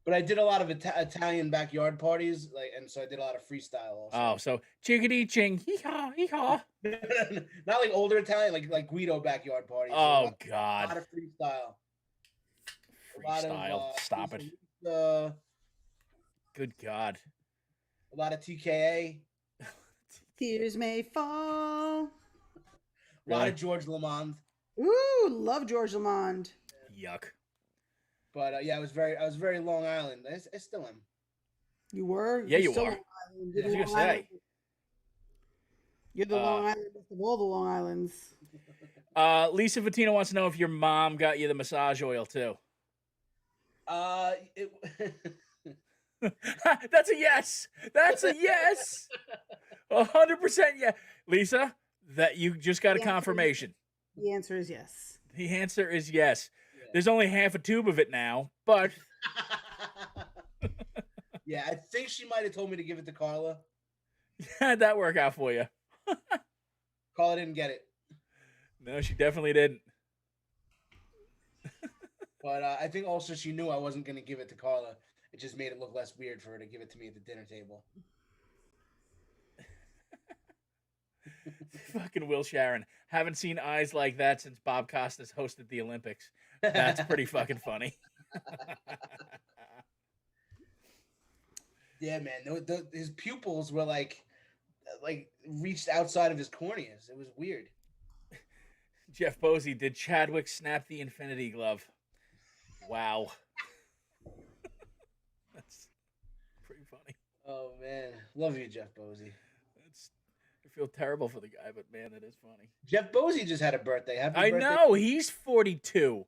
Speaker 2: But I did a lot of Italian backyard parties, and so I did a lot of freestyle also.
Speaker 4: Oh, so chickadee ching, hee haw, hee haw.
Speaker 2: Not like older Italian, like Guido backyard parties.
Speaker 4: Oh
Speaker 2: A
Speaker 4: God.
Speaker 2: lot of freestyle.
Speaker 4: Freestyle. Stop it. Good God.
Speaker 2: A lot of TKA.
Speaker 3: Tears may fall.
Speaker 2: A lot of George Lamond.
Speaker 3: Ooh, love George Lamond.
Speaker 4: Yuck.
Speaker 2: But yeah, I was very Long Island. I still am.
Speaker 3: You were?
Speaker 4: Yeah,
Speaker 3: You're
Speaker 4: you are.
Speaker 3: You're
Speaker 4: I was
Speaker 3: the
Speaker 4: gonna
Speaker 3: Long Island.
Speaker 4: say.
Speaker 3: You're the Long Island of all the Long Islands.
Speaker 4: Lisa Vatina wants to know if your mom got you the massage oil too. That's a yes. That's a yes. 100% yeah. Lisa, that you just got a confirmation.
Speaker 3: The answer is yes.
Speaker 4: The answer is yes. Yeah. There's only half a tube of it now, but
Speaker 2: yeah, I think she might have told me to give it to Carla.
Speaker 4: How'd that work out for you?
Speaker 2: Carla didn't get it.
Speaker 4: No, she definitely didn't.
Speaker 2: But I think also she knew I wasn't going to give it to Carla. It just made it look less weird for her to give it to me at the dinner table.
Speaker 4: Fucking Will Sharon. Haven't seen eyes like that since Bob Costas hosted the Olympics. That's pretty fucking funny.
Speaker 2: Yeah, man. His pupils were like reached outside of his corneas. It was weird.
Speaker 4: Jeff Bosey, did Chadwick snap the infinity glove? Wow. That's pretty funny.
Speaker 2: Oh, man. Love you, Jeff Bosey.
Speaker 4: I feel terrible for the guy, but man, it is funny.
Speaker 2: Jeff Bosey just had a birthday. Happy
Speaker 4: I
Speaker 2: birthday.
Speaker 4: know. He's 42.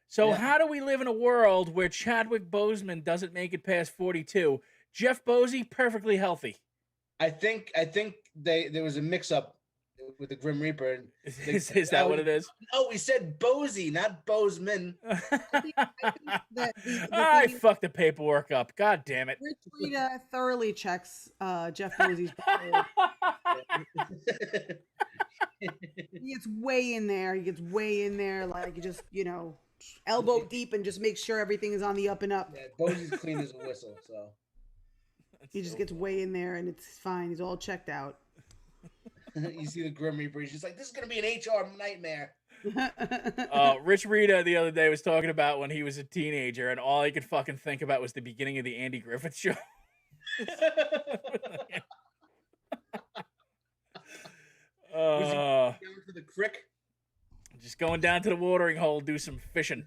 Speaker 4: So how do we live in a world where Chadwick Boseman doesn't make it past 42? Jeff Bosey, perfectly healthy.
Speaker 2: I think there was a mix-up with the Grim Reaper.
Speaker 4: Is that what it is?
Speaker 2: No, we said Bosey, not Boseman.
Speaker 4: I fucked the paperwork up. God damn it.
Speaker 3: Rich Rita thoroughly checks Jeff Bosey's He gets way in there. Like just, elbow deep and just makes sure everything is on the up and up.
Speaker 2: Yeah, Bosey's clean as a whistle, so.
Speaker 3: He just gets way in there and it's fine. He's all checked out.
Speaker 2: You see the Grim Reaper, he's just like, this is going to be an HR nightmare.
Speaker 4: Rich Rita the other day was talking about when he was a teenager and all he could fucking think about was the beginning of the Andy Griffith Show.
Speaker 2: Was he down to the crick?
Speaker 4: Just going down to the watering hole, do some fishing.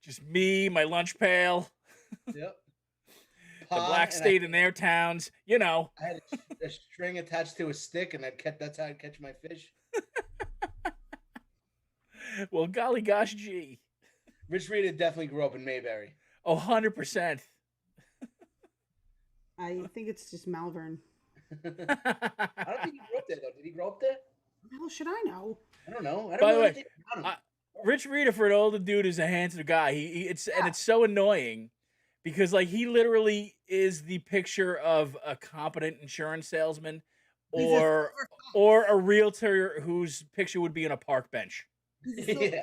Speaker 4: Just me, my lunch pail.
Speaker 2: Yep.
Speaker 4: The black state in their towns, I
Speaker 2: had a string attached to a stick, and that's how I'd catch my fish.
Speaker 4: Well, golly gosh, gee.
Speaker 2: Rich Rita definitely grew up in Mayberry.
Speaker 4: Oh, 100%.
Speaker 3: I think it's just Malvern.
Speaker 2: I don't think he grew up there, though. Did he grow up there?
Speaker 3: How should I know?
Speaker 2: I don't know.
Speaker 4: By the way, Rich Rita, for an older dude, is a handsome guy. And it's so annoying because, he literally is the picture of a competent insurance salesman or a realtor whose picture would be on a park bench.
Speaker 2: Yeah.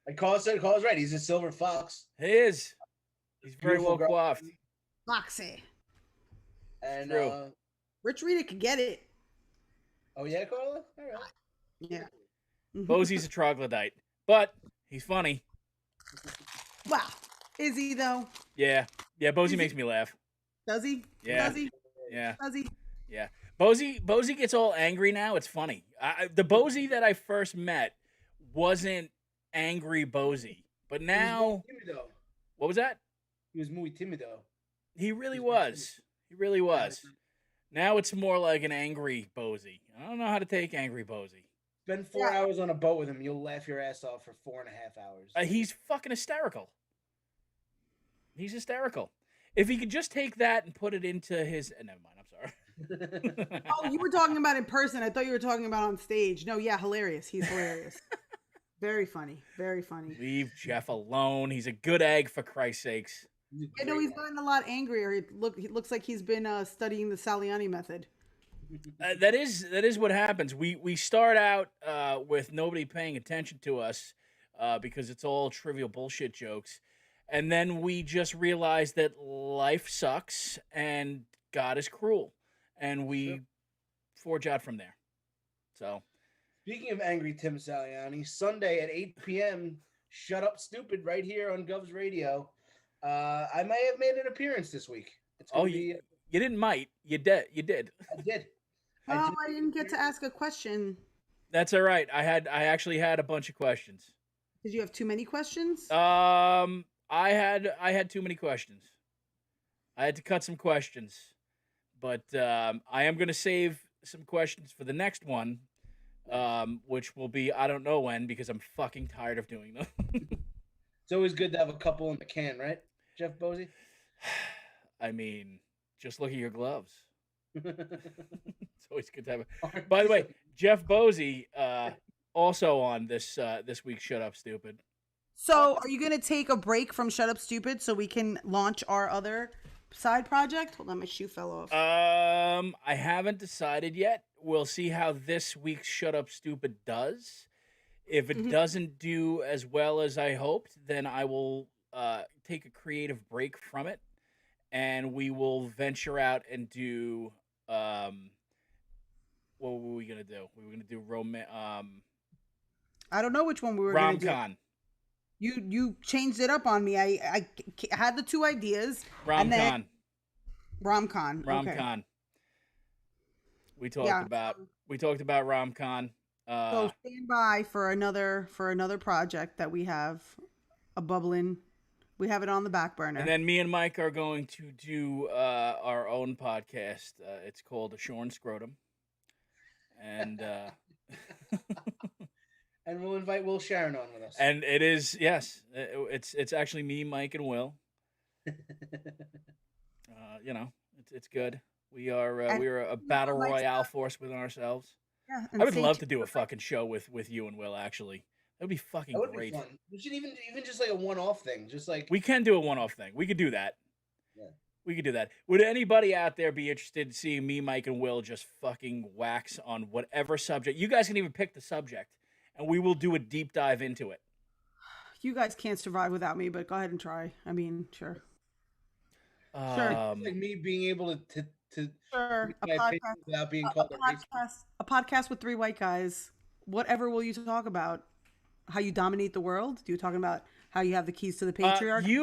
Speaker 2: Like Carla's right. He's a silver fox.
Speaker 4: He is. He's very well coiffed.
Speaker 3: Foxy.
Speaker 2: And
Speaker 3: Rich Rita can get it.
Speaker 2: Oh yeah, Carla? All right.
Speaker 3: Yeah.
Speaker 4: Bosey's a troglodyte, but he's funny.
Speaker 3: Wow. Is he though?
Speaker 4: Yeah. Yeah, Bosey makes me laugh.
Speaker 3: Does he?
Speaker 4: Yeah.
Speaker 3: Does he?
Speaker 4: Yeah.
Speaker 3: Does he?
Speaker 4: Yeah. Bosey gets all angry now. It's funny. The Bosey that I first met wasn't angry Bosey, but now. What was that?
Speaker 2: He was muy timido.
Speaker 4: He really was. He really was. Now it's more like an angry Bosey. I don't know how to take angry Bosey.
Speaker 2: Spend 4 hours on a boat with him. You'll laugh your ass off for 4.5 hours.
Speaker 4: He's fucking hysterical. He's hysterical. If he could just take that and put it into his... never mind, I'm sorry.
Speaker 3: Oh, you were talking about in person. I thought you were talking about on stage. No, yeah, hilarious. He's hilarious. Very funny. Very funny.
Speaker 4: Leave Jeff alone. He's a good egg, for Christ's sakes.
Speaker 3: I know he's gotten a lot angrier. He looks like he's been studying the Saliani method.
Speaker 4: That is what happens. We start out with nobody paying attention to us because it's all trivial bullshit jokes, and then we just realize that life sucks and God is cruel, and we forge out from there. So,
Speaker 2: speaking of angry Tim Saliani, Sunday at 8 p.m. Shut Up Stupid right here on Gov's Radio. I may have made an appearance this week.
Speaker 4: You didn't might. You did.
Speaker 2: I did.
Speaker 3: I didn't get to ask a question.
Speaker 4: That's all right. I actually had a bunch of questions.
Speaker 3: Did you have too many questions?
Speaker 4: I had too many questions. I had to cut some questions, but I am going to save some questions for the next one, which will be I don't know when because I'm fucking tired of doing them.
Speaker 2: It's always good to have a couple in the can, right, Jeff Bosey?
Speaker 4: I mean, just look at your gloves. It's always good to have it. By the way, Jeff Bosey also on this week's Shut Up Stupid.
Speaker 3: So, are you going to take a break from Shut Up Stupid so we can launch our other side project? Hold on, my shoe fell off.
Speaker 4: I haven't decided yet. We'll see how this week's Shut Up Stupid does. If it doesn't do as well as I hoped, then I will take a creative break from it, and we will venture out and do. What were we gonna do? We were gonna do
Speaker 3: I don't know which one we were going to do.
Speaker 4: rom-con.
Speaker 3: You changed it up on me. I had the two ideas.
Speaker 4: Rom-con.
Speaker 3: Rom-con.
Speaker 4: Rom-con.
Speaker 3: Okay.
Speaker 4: We talked about rom-con.
Speaker 3: So stand by for another project that we have a bubbling. We have it on the back burner.
Speaker 4: And then me and Mike are going to do our own podcast. It's called A Shorn Scrotum. And
Speaker 2: and we'll invite Will Sharon on with us.
Speaker 4: And it is, yes, it's actually me, Mike, and Will. It's good. We are a battle royale force within ourselves.
Speaker 3: Yeah,
Speaker 4: I would love to do a fucking show with you and Will. Actually, that would be fucking
Speaker 2: that would
Speaker 4: great.
Speaker 2: Be fun. We should even just like a one-off thing, just like
Speaker 4: we can do a one-off thing. We could do that.
Speaker 2: Yeah,
Speaker 4: we could do that. Would anybody out there be interested in seeing me, Mike, and Will just fucking wax on whatever subject? You guys can even pick the subject, and we will do a deep dive into it.
Speaker 3: You guys can't survive without me, but go ahead and try. I mean, sure. Sure.
Speaker 2: Like me being able to
Speaker 3: sure.
Speaker 2: Without being called
Speaker 3: a podcast with three white guys. Whatever will you talk about? How you dominate the world? Do you talking about how you have the keys to the patriarchy?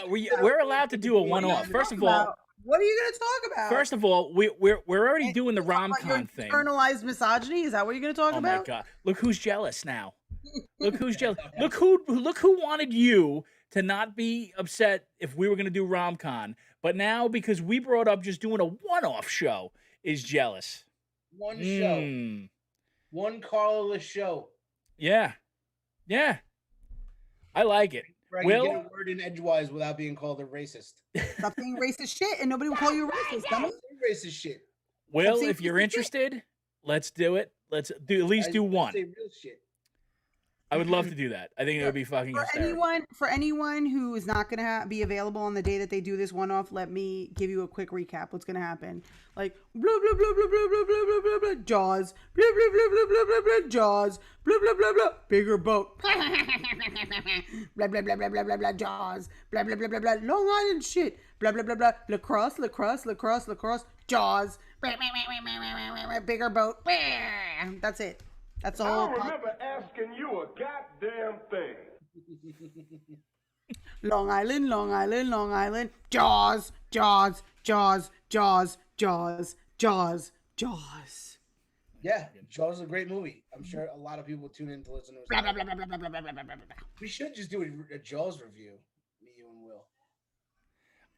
Speaker 4: We're allowed to do a one-off. First of all,
Speaker 3: what are you going to talk about?
Speaker 4: First of all, we're already doing the rom-com thing.
Speaker 3: Internalized misogyny? Is that what you're going to talk about?
Speaker 4: Oh my god! Look who's jealous now. Look who's jealous. Look who wanted you to not be upset if we were going to do rom-com, but now because we brought up just doing a one-off show is jealous.
Speaker 2: One show. One Carla show.
Speaker 4: Yeah. I like it.
Speaker 2: Will get a word in edgewise without being called a racist.
Speaker 3: Stop saying racist shit, and nobody will call you a racist. Dummy.
Speaker 2: Racist shit.
Speaker 4: Will, if you're interested, let's do it. Let's at least do one.
Speaker 2: Say real shit.
Speaker 4: I would love to do that. I think it would be fucking hysterical.
Speaker 3: For anyone who is not going to be available on the day that they do this one-off, let me give you a quick recap. What's going to happen? Like, blah, blah, blah, blah, blah, blah, blah, blah, blah, blah, Jaws, blah, blah, blah, blah, blah, blah, blah, Jaws, blah, blah, blah, blah, bigger boat, blah, blah, blah, blah, blah, blah, blah, Jaws, blah, blah, blah, blah, blah, Long Island shit, blah, blah, blah, blah, lacrosse, Jaws, bigger boat, that's it. That's all.
Speaker 5: I don't remember asking you a goddamn thing.
Speaker 3: Long Island. Jaws.
Speaker 2: Yeah, Jaws is a great movie. I'm sure a lot of people will tune in to listen to us. We should just do a Jaws review, me, you, and Will.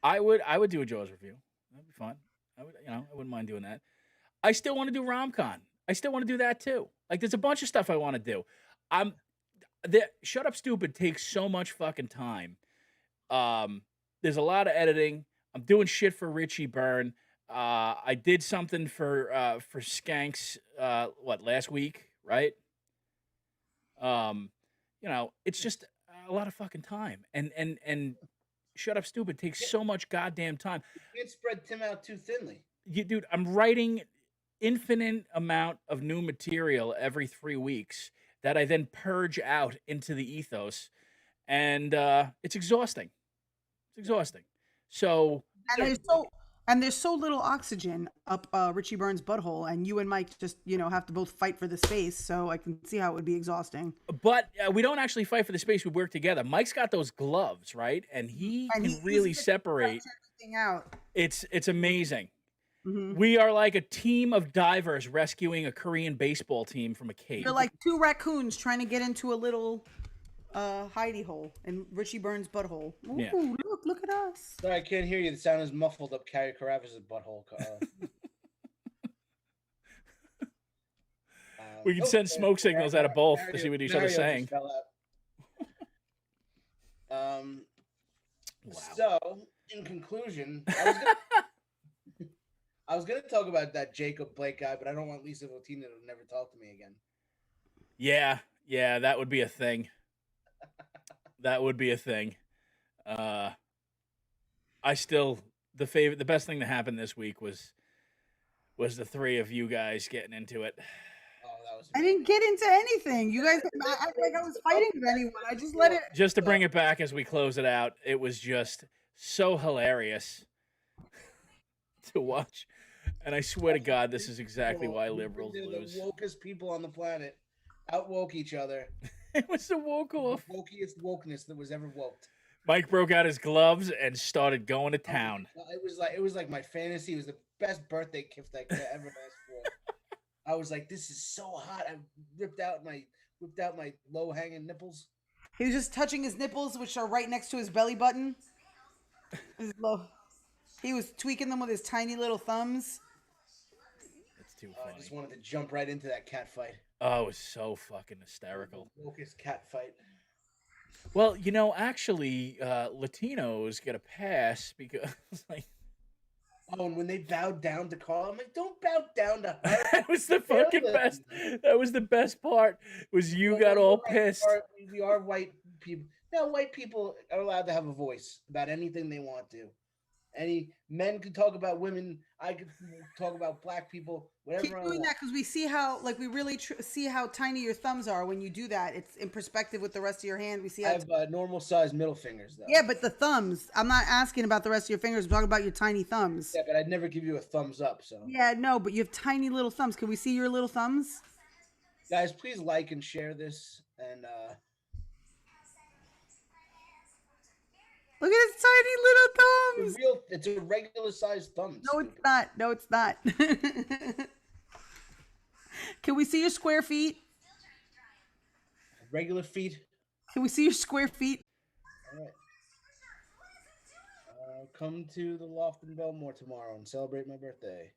Speaker 4: I would do a Jaws review. That'd be fun. I wouldn't mind doing that. I still want to do rom-con. I still want to do that too. Like, there's a bunch of stuff I want to do. Shut Up Stupid takes so much fucking time. There's a lot of editing. I'm doing shit for Richie Byrne. I did something for Skanks last week, right? It's just a lot of fucking time. And Shut Up Stupid takes so much goddamn time.
Speaker 2: You can't spread Tim out too thinly.
Speaker 4: Dude, I'm writing infinite amount of new material every 3 weeks that I then purge out into the ethos, and it's exhausting. It's exhausting. So
Speaker 3: And there's so little oxygen up Richie Burns' butthole, and you and Mike just have to both fight for the space. So I can see how it would be exhausting.
Speaker 4: But we don't actually fight for the space. We work together. Mike's got those gloves, right? And he can really separate.
Speaker 3: Everything out.
Speaker 4: It's amazing.
Speaker 3: Mm-hmm.
Speaker 4: We are like a team of divers rescuing a Korean baseball team from a cave.
Speaker 3: They're like two raccoons trying to get into a little hidey hole in Richie Burns' butthole. Ooh,
Speaker 4: Yeah.
Speaker 3: Look at us.
Speaker 2: Sorry, I can't hear you. The sound is muffled up Carrie Carabas' butthole.
Speaker 4: We can send smoke signals out of both to see what each other's saying.
Speaker 2: Wow. So, in conclusion, I was gonna talk about that Jacob Blake guy, but I don't want Lisa Votina to never talk to me again.
Speaker 4: Yeah, that would be a thing. That would be a thing. The best thing that happened this week was the three of you guys getting into it.
Speaker 2: Oh, that was.
Speaker 3: I didn't get into anything. You guys act like I was fighting with anyone. I just let it.
Speaker 4: Just to bring it back as we close it out, it was just so hilarious to watch. And I swear to God, this is exactly why liberals lose.
Speaker 2: The wokest people on the planet outwoke each other.
Speaker 4: It was the woke off.
Speaker 2: The wokiest wokeness that was ever woked.
Speaker 4: Mike broke out his gloves and started going to town.
Speaker 2: It was like my fantasy. It was the best birthday gift I could ever ask for. I was like, this is so hot. I whipped out my low hanging nipples.
Speaker 3: He was just touching his nipples, which are right next to his belly button. He was tweaking them with his tiny little thumbs.
Speaker 4: That's too funny.
Speaker 2: I just wanted to jump right into that cat fight.
Speaker 4: Oh, it was so fucking hysterical.
Speaker 2: Wokest cat fight.
Speaker 4: Well, actually, Latinos get a pass because, like.
Speaker 2: Oh, and when they bowed down to Carla, I'm like, don't bow down to her.
Speaker 4: That was the fucking best. That was the best part. Was you got all pissed.
Speaker 2: We are white people. Now, white people are allowed to have a voice about anything they want to. Any men could talk about women. I could talk about black people. Whatever.
Speaker 3: Keep doing that because we see how, we really see how tiny your thumbs are when you do that. It's in perspective with the rest of your hand. We see how
Speaker 2: I have normal sized middle fingers, though.
Speaker 3: Yeah, but the thumbs. I'm not asking about the rest of your fingers. I'm talking about your tiny thumbs.
Speaker 2: Yeah, but I'd never give you a thumbs up. So.
Speaker 3: Yeah, no, but you have tiny little thumbs. Can we see your little thumbs?
Speaker 2: Guys, please like and share this. And
Speaker 3: look at his tiny little thumbs.
Speaker 2: It's a regular sized thumb.
Speaker 3: No, it's not. No, it's not. Can we see your square feet?
Speaker 2: Regular feet.
Speaker 3: Can we see your square feet?
Speaker 2: All right. Come to the Loft in Belmore tomorrow and celebrate my birthday.